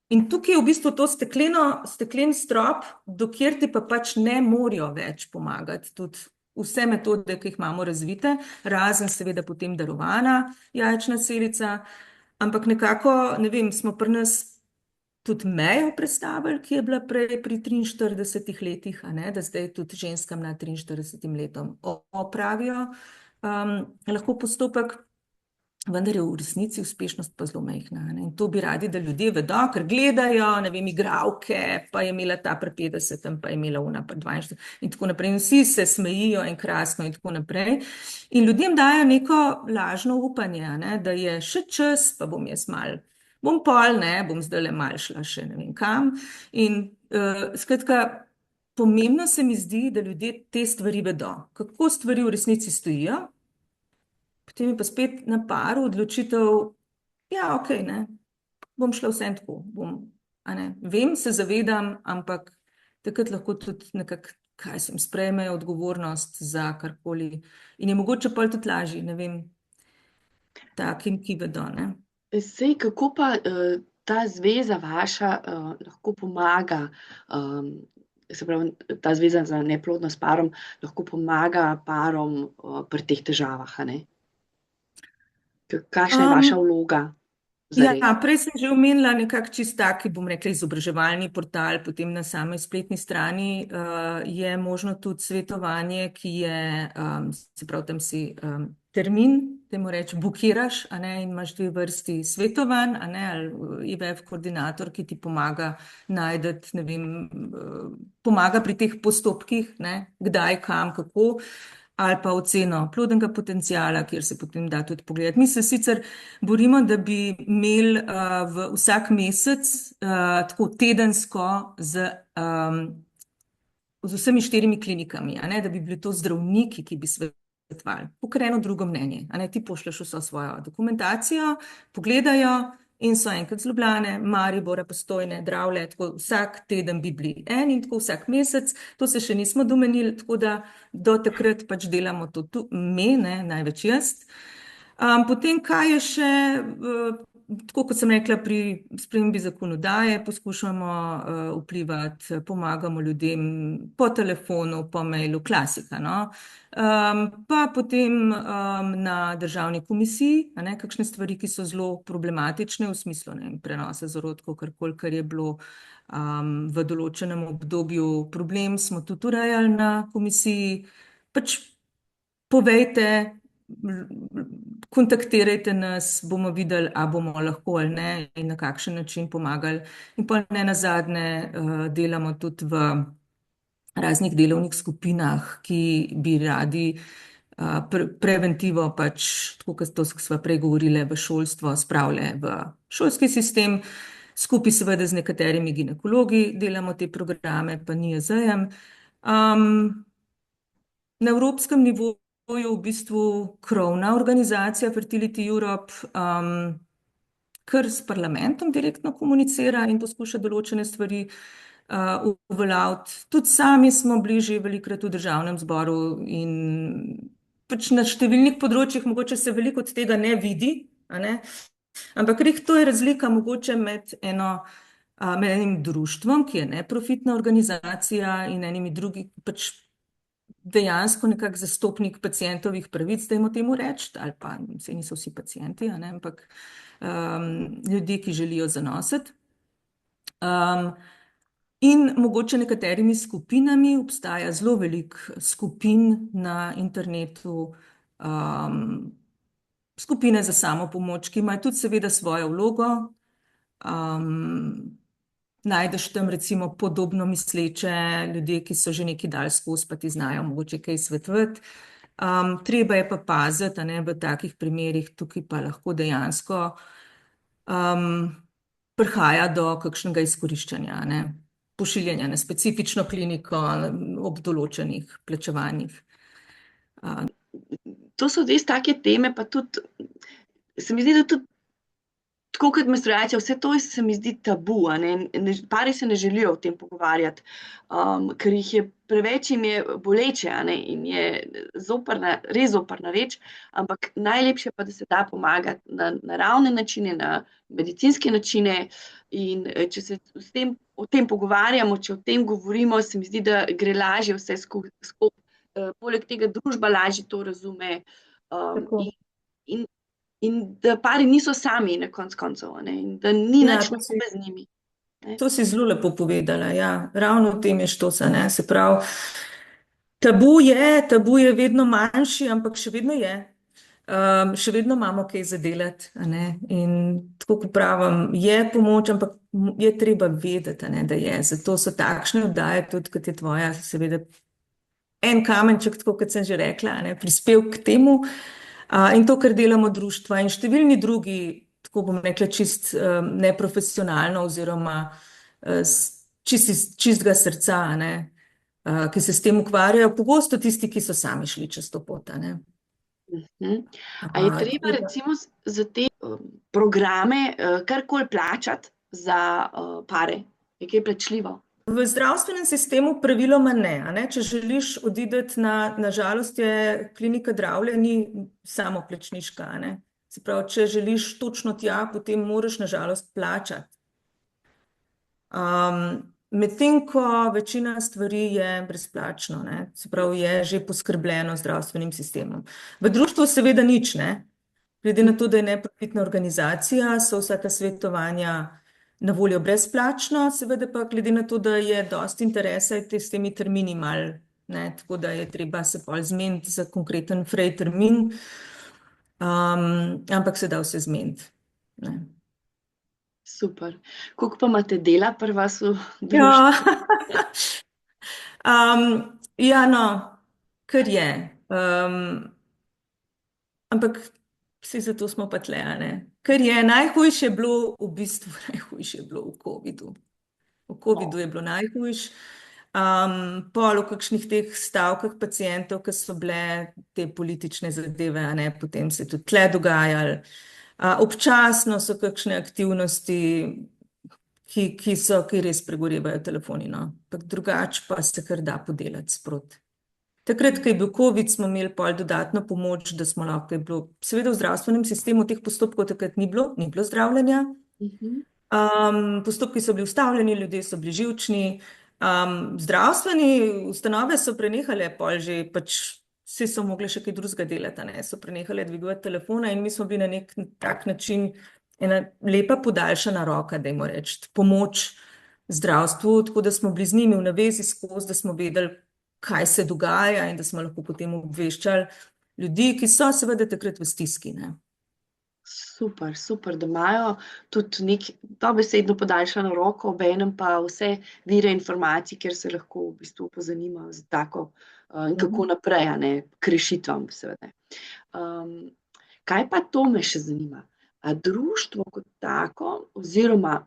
S2: In tukaj je v bistvu to steklen strop, dokjer ti pa pač ne morajo več pomagati. Tudi vse metode, ki jih imamo razvite, razen seveda potem darovana jajčna celica, ampak nekako, ne vem, smo pri nas tudi mejo predstavili, ki je bila prej pri 43 letih, a ne, da zdaj tudi ženskam nad 43 letom opravijo lahko postopek. vendar je v resnici uspešnost pa zelo majhna. Ne? In to bi radi, da ljudje vedo, ker gledajo, ne vem, igralke, pa je imela ta pri 50, pa je imela ona pri 42 in tako naprej. In vsi se smejijo in krasno in tako naprej. In ljudem dajo neko lažno upanje, ne? Da je še čas, pa bom jaz mal, bom pol, ne, bom zdaj le mal šla še ne vem kam. In skratka, pomembno se mi zdi, da ljudje te stvari vedo, kako stvari v resnici stojijo. Potem je pa spet na paru odločitev, ja, ok, ne, bom šla vsem tako, a ne, vem, se zavedam, ampak takrat lahko tudi nekako, kaj sem, sprejmejo odgovornost za karkoli in je mogoče pol tudi lažje, ne vem, takim, ki vedo, ne.
S1: Sej, kako pa ta zveza vaša lahko pomaga, se pravi, ta zveza za neplodnost parom lahko pomaga parom pri teh težavah, a ne? Kakšna je vaša vloga
S2: Ja,
S1: zares?
S2: prej sem že omenila nekako čist taki, bom rekla, izobraževalni portal, potem na sami spletni strani je možno tudi svetovanje, ki je, se pravi, tam si termin, temu reči, bukiraš, a ne, in imaš 2 vrsti svetovanj, a ne, ali IVF koordinator, ki ti pomaga najdeti, ne vem, pomaga pri teh postopkih, ne, kdaj, kam, kako, ali pa oceno plodnega potenciala, kjer se potem da tudi pogledati. Mi se sicer borimo, da bi imeli vsak mesec tako tedensko z vsemi 4 klinikami, a ne, da bi bili to zdravniki, ki bi svetovali. Kakor eno drugo mnenje, a ne, ti pošlješ vso svojo dokumentacijo, pogledajo in so enkrat z Ljubljane, Maribora, Postojne, Dravlje, tako vsak teden bi bili in tako vsak mesec. To se še nismo domenili, tako da do takrat pač delamo to mi, ne, največ jaz. Potem, kaj je še, tako kot sem rekla, pri spremembi zakonodaje poskušamo vplivati, pomagamo ljudem po telefonu, po mailu, klasika, no. Pa potem na državni komisiji, a ne, kakšne stvari, ki so zelo problematične v smislu, ne vem, prenosa zarodkov, karkoli, kar je bilo v določenem obdobju problem, smo tudi urejali na komisiji. Pač povejte, kontaktirajte nas, bomo videli, a bomo lahko ali ne in na kakšen način pomagali. In pa ne nazadnje delamo tudi v raznih delovnih skupinah, ki bi radi preventivo pač, tako kot to sva prej govorili, v šolstvo spravile v šolski sistem. Skupaj seveda z nekaterimi ginekologi delamo te programe, pa NIJZ-jem. Na evropskem nivoju v bistvu krovna organizacija Fertility Europe kar s parlamentom direktno komunicira in poskuša določene stvari uveljaviti. Tudi sami smo bili že velikokrat v državnem zboru in pač na številnih področjih mogoče se veliko od tega ne vidi, a ne? Ampak to je razlika mogoče med enim društvom, ki je neprofitna organizacija, in enimi drugi, pač dejansko nekak zastopnik pacientovih pravic, dajmo temu reči, ali pa saj niso vsi pacienti, a ne, ampak ljudje, ki želijo zanositi. In mogoče nekaterimi skupinami, obstaja zelo veliko skupin na internetu, skupine za samopomoč, ki imajo tudi seveda svojo vlogo. Najdeš tam recimo podobno misleče ljudje, ki so že nekaj dali skozi, pa ti znajo mogoče kaj svetovati. Treba je pa paziti, a ne, v takih primerih, tukaj pa lahko dejansko prihaja do kakšnega izkoriščanja, a ne, pošiljanja na specifično kliniko ob določenih plačevanjih.
S1: To so res take teme, pa tudi, se mi zdi, da tudi tako kot menstruacija, vse to se mi zdi tabu, a ne, pari se ne želijo o tem pogovarjati, ker jih je preveč, jim je boleče, a ne, in je zoprna, res zoprna reč, ampak najlepše pa, da se da pomagati na naravne načine, na medicinske načine, in če se o tem pogovarjamo, če o tem govorimo, se mi zdi, da gre lažje vse skupaj. Poleg tega družba lažje to razume, in da pari niso sami na koncu koncev, a ne, in da ni nič narobe z njimi.
S2: To si zelo lepo povedala, ja. Ravno v tem je štos, a ne, se pravi, tabu je vedno manjši, ampak še vedno je. še vedno imamo kaj za delati, a ne. In tako kot pravim, je pomoč, ampak je treba vedeti, a ne, da je. Zato so takšne oddaje tudi, kot je tvoja, seveda en kamenček, tako kot sem že rekla, a ne, prispel k temu. In to, kar delamo društva in številni drugi, tako bom rekla, neprofesionalno oziroma čistega srca, a ne, ki se s tem ukvarjajo, pogosto tisti, ki so sami šli čez to pot, a ne.
S1: A je treba recimo za te programe karkoli plačati za pare? Je kaj plačljivo?
S2: V zdravstvenem sistemu praviloma ne, a ne? Če želiš oditi na žalost je klinika Dravlje ni samoplačniška, a ne? Se pravi, če želiš točno tja, potem moraš na žalost plačati. Medtem ko večina stvari je brezplačno, ne? Se pravi, je že poskrbljeno z zdravstvenim sistemom. V društvu seveda nič, ne? Glede na to, da je neprofitna organizacija, so vsa ta svetovanja na voljo brezplačno, seveda pa glede na to, da je dosti interesa, je s temi termini malo, ne? Tako da je treba se pol zmeniti za konkreten frej termin, ampak se da vse zmeniti, ne.
S1: Super. Koliko pa imate dela pri vas v
S2: Ja,
S1: društvu?
S2: ja, no, kar je. Ampak vsi zato smo pa tle, a ne. Kar je, najhujše je bilo v bistvu, najhujše je bilo v covidu. V covidu je bilo najhujš. Pol v kakšnih teh stavkah pacientov, ki so bile te politične zadeve, a ne, potem se je tudi tle dogajalo. Občasno so kakšne aktivnosti, ki res pregorevajo telefoni, no. Ampak drugače pa se kar da podelati sproti. Takrat, ko je bil covid, smo imeli pol dodatno pomoč, da smo lahko, je bilo, seveda v zdravstvenem sistemu teh postopkov takrat ni bilo zdravljenja. Postopki so bili ustavljeni, ljudje so bili živčni. Zdravstvene ustanove so prenehale pol že, pač vsi so mogli še kaj drugega delati, a ne, so prenehale dvigovati telefone in mi smo bili na nek tak način ena lepa podaljšana roka, dajmo reči, pomoč zdravstvu, tako da smo bili z njimi v navezi skozi, da smo vedeli, kaj se dogaja in da smo lahko potem obveščali ljudi, ki so seveda takrat v stiski, ne.
S1: Super, super, da imajo tudi nek dobesedno podaljšano roko, obenem pa vse vire informacij, kjer se lahko v bistvu pozanimajo za tako in kako naprej, a ne, k rešitvam seveda. Kaj pa to me še zanima? A društvo kot tako oziroma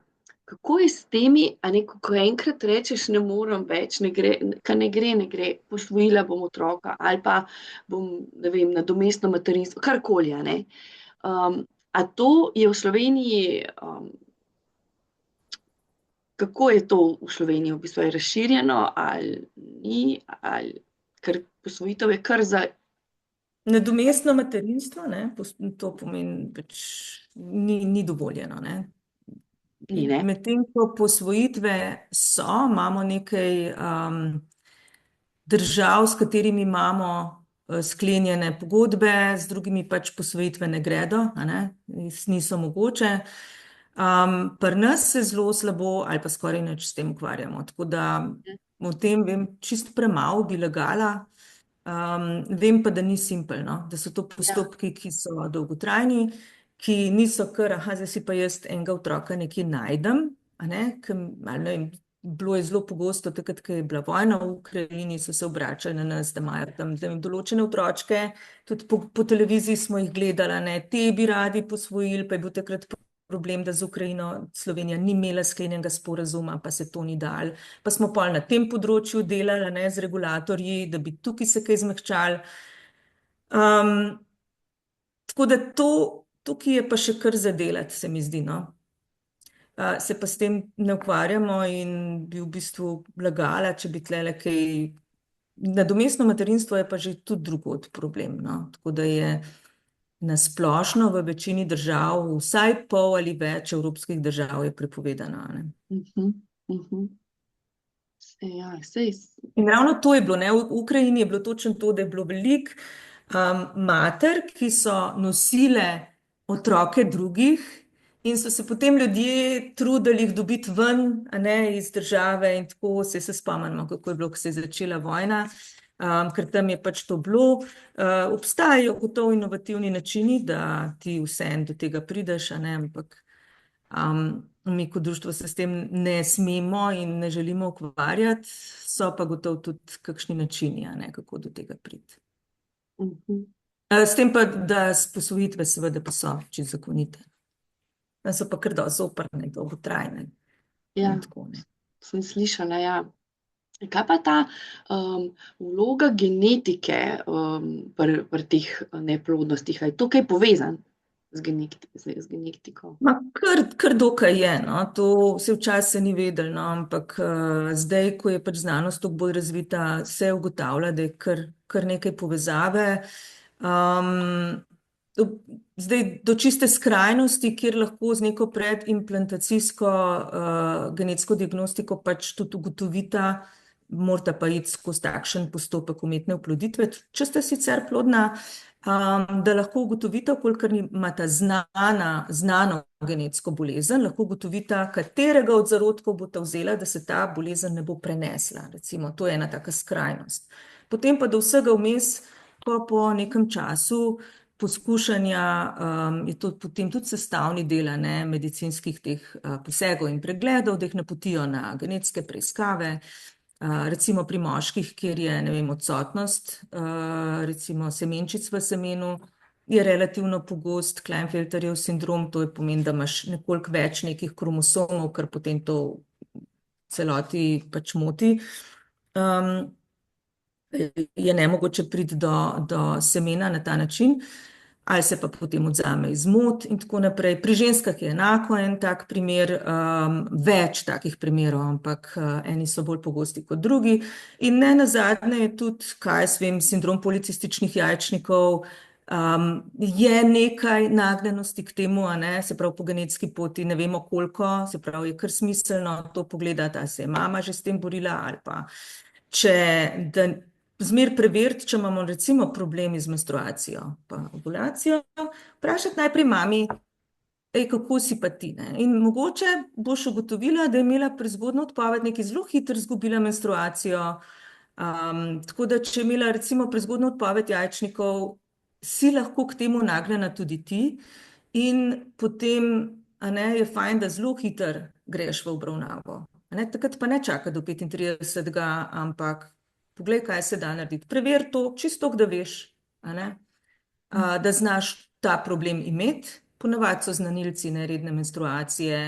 S1: kako je s temi, a ne, ko enkrat rečeš, ne morem več, ne gre, posvojila bom otroka ali pa bom, ne vem, nadomestno materinstvo, karkoli, a ne. A to je v Sloveniji, kako je to v Sloveniji, v bistvu je razširjeno ali ni, ali ker posvojitev je kar za...
S2: Nadomestno materinstvo, ne, to pomeni, pač ni dovoljeno, ne.
S1: Ni, ne?
S2: Medtem ko posvojitve so, imamo nekaj držav, s katerimi imamo sklenjene pogodbe, z drugimi pač posvojitve ne gredo, a ne, niso mogoče. Pri nas se zelo slabo ali pa skoraj nič s tem ukvarjamo, tako da o tem vem čisto premalo, bi lagala. Vem pa, da ni simpel, no, da so to postopki, ki so dolgotrajni, ki niso kar, zdaj si pa jaz enega otroka nekje najdem, a ne, ali ne vem, bilo je zelo pogosto takrat, ko je bila vojna v Ukrajini, so se obračali na nas, da imajo tam določene otročke, tudi po televiziji smo jih gledali, ne, te bi radi posvojili, pa je bil takrat problem, da z Ukrajino Slovenija ni imela sklenjenega sporazuma, pa se to ni dalo. Pa smo pol na tem področju delali, ne, z regulatorji, da bi tukaj se kaj zmehčali. Tako da tukaj je pa še kar za delati, se mi zdi, no. Se pa s tem ne ukvarjamo in bi v bistvu lagala, če bi tlele kaj... Nadomestno materinstvo je pa že tudi drugod problem, no. Tako da je na splošno v večini držav, vsaj pol ali več evropskih držav je prepovedano, ne.
S1: Ja, sej...
S2: In ravno to je bilo, ne, v Ukrajini je bilo točno to, da je bilo veliko mater, ki so nosile otroke drugih in so se potem ljudje trudili jih dobiti ven, a ne, iz države in tako se spomnimo, kako je bilo, ko se je začela vojna. ker tam je pač to bilo. Obstajajo gotovo inovativni načini, da ti vseeno do tega prideš, a ne, ampak mi kot društvo se s tem ne smemo in ne želimo ukvarjati, so pa gotovo tudi kakšni načini, a ne, kako do tega priti. S tem pa, da posvojitve seveda pa so čisto zakonite. Da so pa kar dosti zoprne, dolgotrajne.
S1: Ja,
S2: In tako, ne.
S1: sem slišala, ja. Kaj pa ta vloga genetike pri teh neplodnostih? A je to kaj povezan z genetiko?
S2: Ma kar dokaj je, no. To se včasih ni vedelo, no, ampak zdaj, ko je pač znanost toliko bolj razvita, se ugotavlja, da je kar nekaj povezave. Zdaj do čiste skrajnosti, kjer lahko z neko predimplantacijsko genetsko diagnostiko pač tudi ugotovita, morata pa iti skozi takšen postopek umetne oploditve, če sta sicer plodna, da lahko ugotovita, kolikor imata znano genetsko bolezen, lahko ugotovita, katerega od zarodkov bosta vzela, da se ta bolezen ne bo prenesla. Recimo, to je ena taka skrajnost. Potem pa do vsega vmes, po nekem času poskušanja, je to potem tudi sestavni del, ne, medicinskih teh posegov in pregledov, da jih napotijo na genetske preiskave. Recimo pri moških, kjer je, ne vem, odsotnost, recimo semenčic v semenu, je relativno pogost Klinefelterjev sindrom, to je pomeni, da imaš nekoliko več nekih kromosomov, kar potem to celoti pač moti. Je nemogoče priti do semena na ta način, ali se pa potem odzame izmot in tako naprej. Pri ženskah je enako en tak primer, več takih primerov, ampak eni so bolj pogosti kot drugi. In ne nazadnje je tudi, kaj jaz vem, sindrom policističnih jajčnikov, je nekaj nagnjenosti k temu, a ne, se pravi po genetski poti, ne vemo koliko, se pravi je kar smiselno to pogledati, ali se je mama že s tem borila, ali pa da zmer preveriti, če imamo recimo problemi z menstruacijo pa ovulacijo, vprašati najprej mami, kako si pa ti, ne? In mogoče boš ugotovila, da je imela prezgodnjo odpoved, nekaj zelo hitro izgubila menstruacijo, tako da če je imela recimo prezgodnjo odpoved jajčnikov, si lahko k temu nagnjena tudi ti in potem, a ne, je fajn, da zelo hitro greš v obravnavo. A ne, takrat pa ne čaka do 35, ampak poglej, kaj se da narediti. Preveri to, čisto, da veš, a ne, da znaš ta problem imeti. Ponavadi so znanilci neredne menstruacije,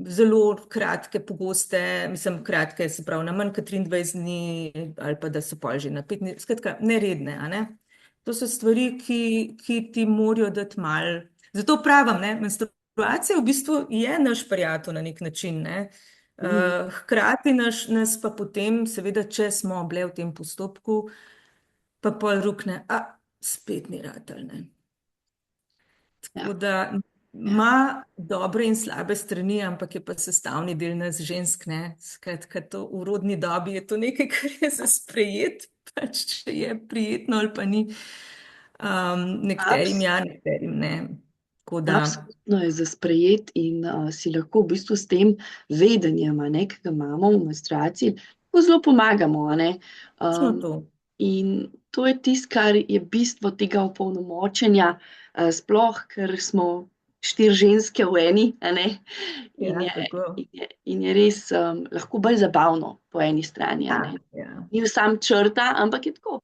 S2: zelo kratke, pogoste, mislim, kratke, se pravi, na manj kot 23 dni, ali pa da so pol že na 15, skratka, neredne, a ne. To so stvari, ki ti morajo dati malo. Zato pravim, ne, menstruacija v bistvu je naš prijatelj na nek način, ne. Hkrati nas pa potem, seveda, če smo bile v tem postopku, pa pol rukne, spet ni ratal, ne. Tako da ima dobre in slabe strani, ampak je pa sestavni del nas žensk, ne. Skratka, to v rodni dobi je to nekaj, kar je za sprejeti, pač če je prijetno ali pa ni. Nekaterim ja, nekaterim ne.
S1: Absolutno je za sprejeti in si lahko v bistvu s tem vedenjem, a ne, ki ga imamo v menstruaciji, lahko zelo pomagamo, a ne. In to je tisto, kar je bistvo tega opolnomočenja, sploh, ker smo 4 ženske v eni, a ne. In je res lahko bolj zabavno po eni strani, a ne. Ni samo črta, ampak je tako.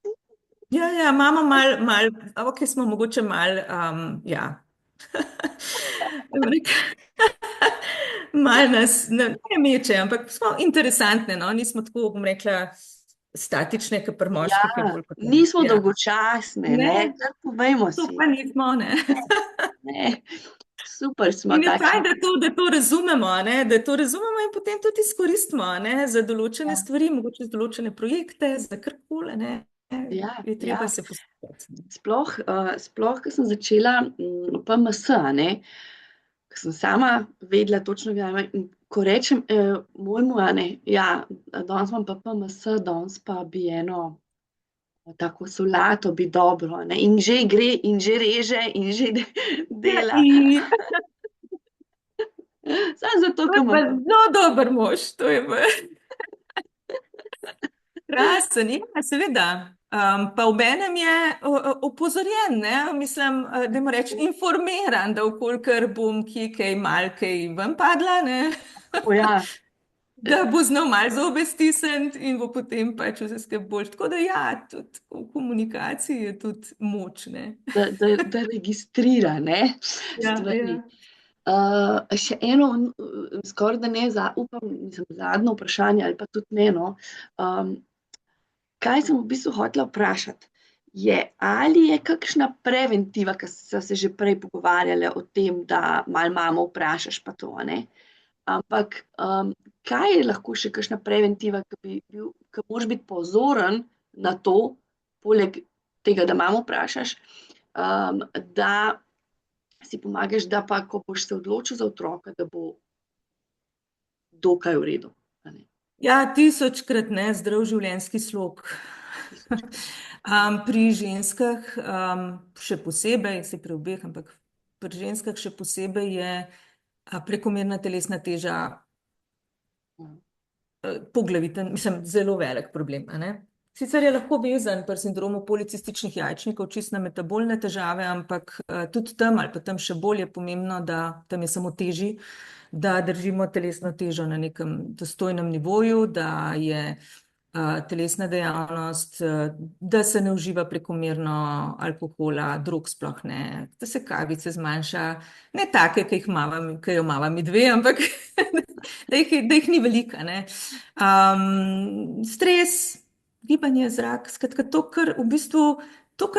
S2: Ja, imamo malo, ok, smo mogoče malo, ja. Malo nas ne meče, ampak smo interesantne, no, nismo tako, bom rekla, statične, kot pri moških, ki je bolj kot
S1: nismo dolgočasne, ne, kar povejmo si.
S2: To pa nismo, ne.
S1: Ne, super smo.
S2: In je fajn, da to razumemo, a ne, da to razumemo in potem tudi izkoristimo, a ne, za določene stvari, mogoče za določene projekte, za karkoli, ne. Je treba se posvetiti.
S1: Sploh, ko sem začela PMS, a ne, ko sem sama vedela točno, ko rečem mojemu, a ne, danes imam pa PMS, danes pa bi eno tako solato bi dobro, a ne, in že gre, in že reže, in že dela. Samo zato, ko
S2: imam. To je pa zelo dober mož, to je pa. Krasen, ja, seveda. Pa obenem je opozorjen, ne? Mislim, da mu reči informiran, da v kolikor bom kaj mal kaj ven padla, ne?
S1: O ja,
S2: Da bo znal malo zobe stisniti in bo potem pač vse skupaj boljše. Tako da ja, tudi v komunikaciji je tudi moč, ne?
S1: da registrira, ne,
S2: Ja,
S1: stvari.
S2: ja.
S1: Še eno, skoraj da ne zaupam, mislim, zadnje vprašanje ali pa tudi ne, no. Kaj sem v bistvu hotela vprašati, je, ali je kakšna preventiva, ker so se že prej pogovarjale o tem, da malo mamo vprašaš pa to, ne? Ampak kaj je lahko še kakšna preventiva, ki moraš biti pozoren na to, poleg tega, da mamo vprašaš, da si pomagaš, da pa, ko boš se odločil za otroka, da bo dokaj v redu, a ne?
S2: Ja, tisočkrat ne, zdrav življenjski slog. Pri ženskah še posebej, se pri obeh, ampak pri ženskah še posebej je prekomerna telesna teža poglaviten, mislim, zelo velik problem, a ne? Sicer je lahko vezan pri sindromu policističnih jajčnikov čist na metabolne težave, ampak tudi tam ali pa tam še bolj je pomembno, da tam je samo težji, da držimo telesno težo na nekem dostojnem nivoju, da je telesna dejavnost, da se ne uživa prekomerno alkohola, drog sploh ne, da se kavice zmanjša, ne take, ki jo imava mi dve, ampak da jih ni velika, ne. Stres, gibanje, zrak, skratka to, kar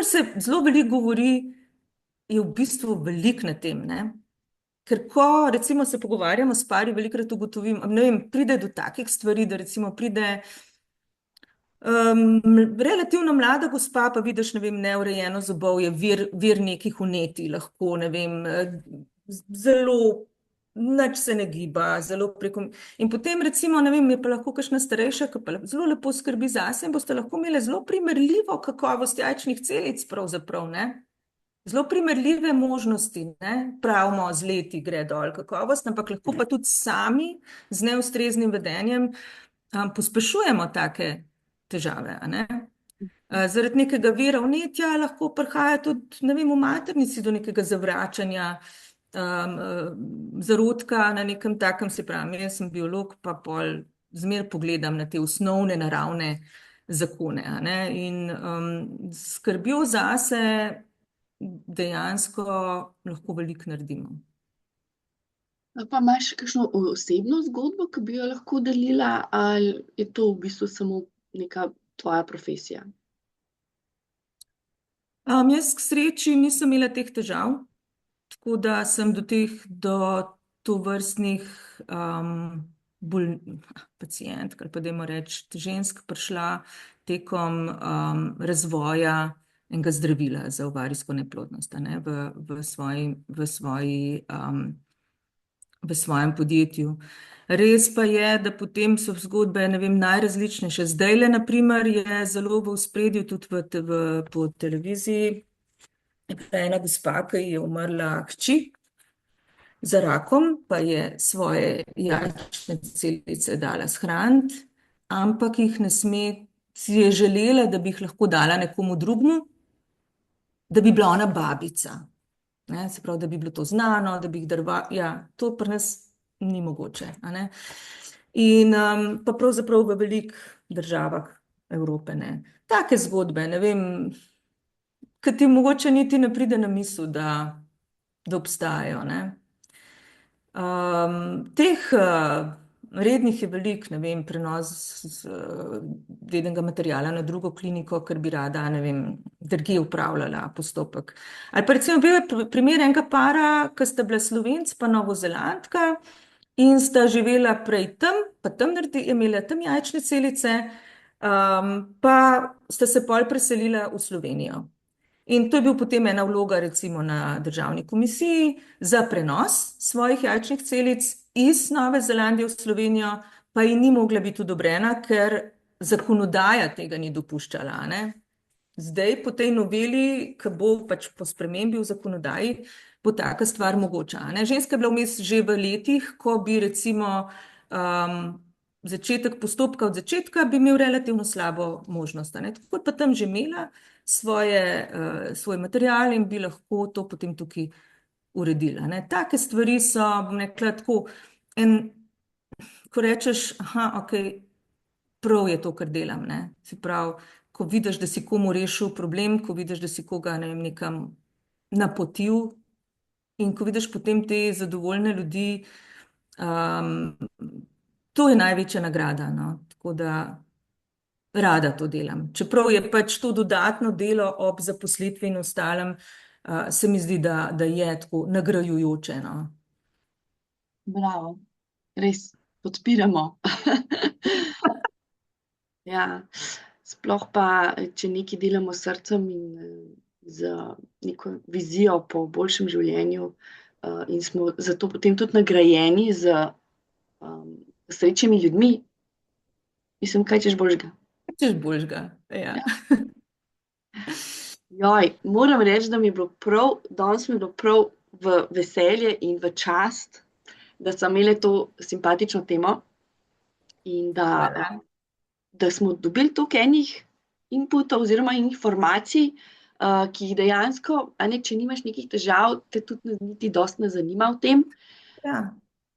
S2: se zelo veliko govori, je v bistvu veliko na tem, ne. Ker ko recimo se pogovarjamo s pari, velikokrat ugotovim, ne vem, pride do takih stvari, da recimo pride relativno mlada gospa, pa vidiš, ne vem, neurejeno zobovje, vir nekih vnetij, lahko, ne vem, zelo, nič se ne giba, zelo in potem recimo, ne vem, je pa lahko kakšna starejša, ki pa zelo lepo skrbi zase in boste lahko imeli zelo primerljivo kakovost jajčnih celic pravzaprav, ne. Zelo primerljive možnosti, ne, pravimo, z leti gre dol kakovost, ampak lahko pa tudi sami z neustreznim vedenjem pospešujemo take težave, a ne. Zaradi nekega vira vnetja lahko prihaja tudi, ne vem, v maternici do nekega zavračanja zarodka na nekem takem, se pravi, jaz sem biolog, pa pol zmeraj pogledam na te osnovne naravne zakone, a ne, in skrbjo zase dejansko lahko veliko naredimo.
S1: Pa imaš kakšno osebno zgodbo, ki bi jo lahko delila, ali je to v bistvu samo neka tvoja profesija?
S2: Jaz k sreči nisem imela teh težav, tako da sem do tovrstnih pacientk, ali pa dajmo reči, žensk prišla tekom razvoja enega zdravila za ovarijsko neplodnost, a ne, v svojem podjetju. Res pa je, da potem so zgodbe, ne vem, najrazličnejše. Zdajle, na primer, je zelo v ospredju tudi po televiziji ena gospa, ki je umrla hči za rakom, pa je svoje jajčne celice dala shraniti, ampak jih ne sme, si je želela, da bi jih lahko dala nekomu drugmu, da bi bila ona babica. Ne, se pravi, da bi bilo to znano, da bi jih ja, to pri nas ni mogoče, a ne. In pa pravzaprav v velikih državah Evrope, ne. Take zgodbe, ne vem, ki ti mogoče niti ne pride na misel, da obstajajo, ne. Teh rednih je veliko, ne vem, prenos dednega materiala na drugo kliniko, ker bi rada, ne vem, drugje opravljala postopek. Ali pa recimo bil je primer enega para, ki sta bila Slovenc pa Novozelandka in sta živela prej tam, pa tam imela tam jajčne celice, pa sta se pol preselila v Slovenijo. In to je bil potem ena vloga recimo na državni komisiji za prenos svojih jajčnih celic iz Nove Zelandije v Slovenijo, pa ji ni mogla biti odobrena, ker zakonodaja tega ni dopuščala, a ne. Zdaj po tej noveli, ki bo pač po spremembi v zakonodaji, bo taka stvar mogoča, a ne. Ženska je bila vmes že v letih, ko bi recimo začetek postopka od začetka, bi imel relativno slabo možnost. Tako pa tam že imela svoj material in bi lahko to potem tukaj uredila. Take stvari so, bom rekla, tako, ko rečeš, aha, ok, prav je to, kar delam. Se pravi, ko vidiš, da si komu rešil problem, ko vidiš, da si koga, ne vem, nekam napotil in ko vidiš potem te zadovoljne ljudi, to je največja nagrada. Tako da rada to delam. Čeprav je pač to dodatno delo ob zaposlitvi in ostalem, se mi zdi, da je tako nagrajujoče.
S1: Bravo, res podpiramo. Ja, sploh pa, če nekaj delamo s srcem in z neko vizijo po boljšem življenju, in smo zato potem tudi nagrajeni z srečnimi ljudmi, mislim, kaj češ boljšega.
S2: Češ boljšega, ja.
S1: Joj, moram reči, da mi je bilo prav, danes mi je bilo prav v veselje in v čast, da smo imeli to simpatično temo in da smo dobili toliko enih inputov oziroma informacij, ki jih dejansko, če nimaš nekih težav, te tudi niti dosti ne zanima o tem.
S2: Ja.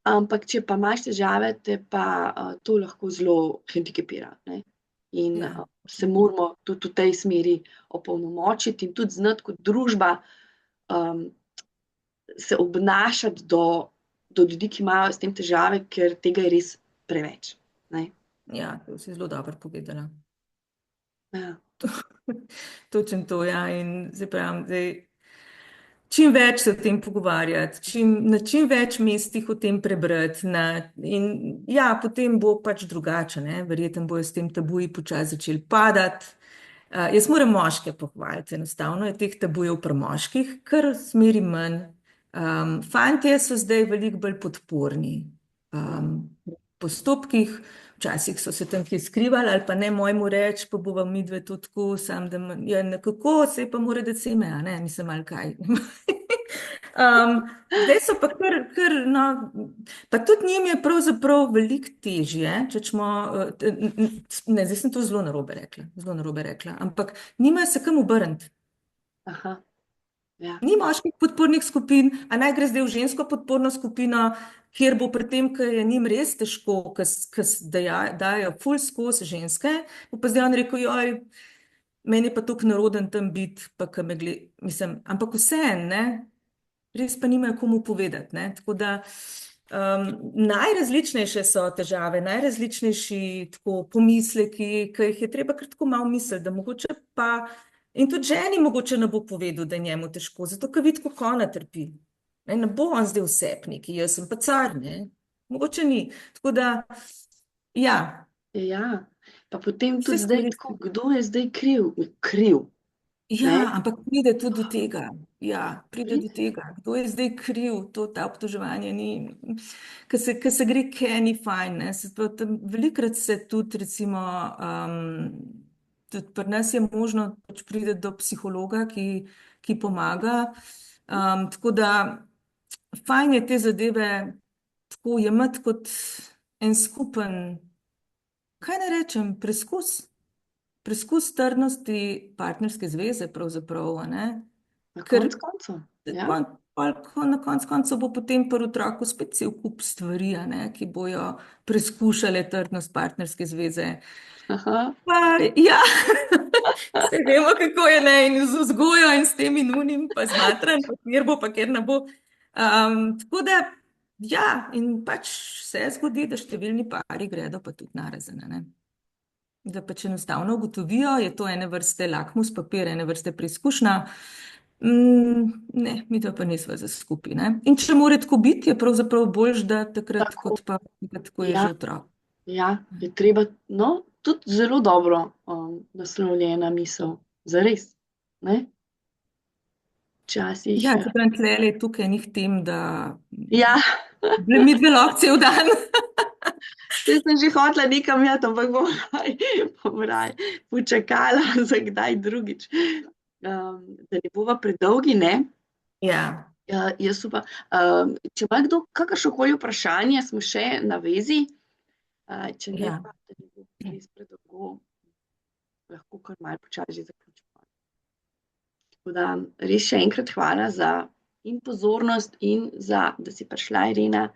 S1: Ampak če pa imaš težave, te pa to lahko zelo hendikepira. In se moramo tudi v tej smeri opolnomočiti in tudi znati kot družba se obnašati do ljudi, ki imajo s tem težave, ker tega je res preveč.
S2: Ja, to si zelo dobro povedala.
S1: Ja.
S2: Točno to, ja. In zdaj pravim, čim več se o tem pogovarjati, na čim več mestih o tem prebrati. In ja, potem bo pač drugače, verjetno bojo s tem tabuji počasi začeli padati. Jaz moram moške pohvaliti, enostavno je teh tabujev pri moških, kar zmeri manj. Fantje so zdaj veliko bolj podporni postopkih, včasih so se tam kje skrivali ali pa ne mojemu reči, pa bova midve to tako, sam da nekako se pa mora dati seme, mislim, ali kaj. Zdaj so pa kar, pa tudi njim je pravzaprav veliko težje, zdaj sem to zelo narobe rekla, ampak nimajo se kam obrniti.
S1: Aha. Ja.
S2: Ni moških podpornih skupin, a naj gre zdaj v žensko podporno skupino, kjer bo pri tem, ker je njim res težko, ker dajo ful skozi ženske, bo pa zdaj on rekel, joj, meni je pa toliko naroden tam biti, pa kaj me mislim, ampak vseeno, res pa nimajo komu povedati, tako da najrazličnejše so težave, najrazličnejši tako pomisleki, ki jih je treba kar tako malo misliti, da mogoče pa in tudi ženi mogoče ne bo povedal, da je njemu težko, zato ker vidi, kako ona trpi. Ne bo on zdaj vsepnik, jaz sem pa car, mogoče ni. Tako da, ja.
S1: Ja, pa potem tudi zdaj, kdo je zdaj kriv?
S2: Ja, ampak pride tudi do tega. Ja, pride do tega. Kdo je zdaj kriv? Ta obtoževanje ni, ker se gre, kaj ni fajn. Velikrat se tudi, recimo, tudi pri nas je možno priti do psihologa, ki pomaga. Tako da fajn je te zadeve tako jemati kot en skupen, kaj naj rečem, preskus trdnosti partnerske zveze pravzaprav.
S1: Na koncu koncev. Ja.
S2: Na koncu bo potem pri otroku spet cel kup stvari, ki bojo preskušale trdnost partnerske zveze. Ja, se vemo, kako je, in z vzgojo in s tem in unim, pa z matran, pa kjer bo, pa kjer ne bo. Tako da, ja, in pač se zgodi, da številni pari gredo pa tudi narazen, da pač enostavno ugotovijo, je to ene vrste lakmus papir, ene vrste preizkušnja. Ne, mi to pa nisva za skupaj. In če mora tako biti, je pravzaprav boljš, da takrat, kot pa tako je že otrok.
S1: Ja, je treba, tudi zelo dobro naslovljena misel, zares, Včasih.
S2: Ja, čeprav tlele tukaj njih tem, da
S1: mi
S2: dve lahko cel dan.
S1: Jaz sem že hotela nekam jeti, ampak bom raj počakala za kdaj drugič. Da ne bova predolgi,
S2: Ja.
S1: Jaz upam. Če ima kdo kakršnokoli vprašanje, smo še na vezi. Če ne
S2: Ja.
S1: pa, da ne bo res predolgo, lahko kar malo počasi že zaključimo. Tako da res še enkrat hvala za in pozornost in da si prišla, Irena.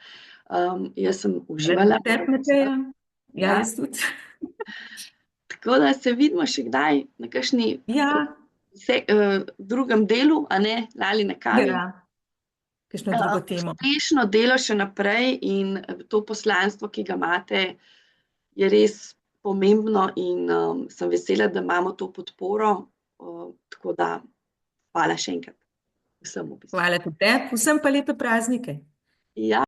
S1: Jaz sem uživala.
S2: Tebi, Mateja. Ja,
S1: Ja.
S2: jaz tudi.
S1: Tako da se vidimo še kdaj na kakšni
S2: Ja,
S1: drugem delu, a ne, Lali na kavi.
S2: ja, kakšno drugo temo.
S1: Uspešno delo še naprej in to poslanstvo, ki ga imate, je res pomembno in sem vesela, da imamo to podporo. Tako da hvala še enkrat vsem v bistvu.
S2: Hvala tudi tebi, vsem pa lepe praznike.
S1: Ja.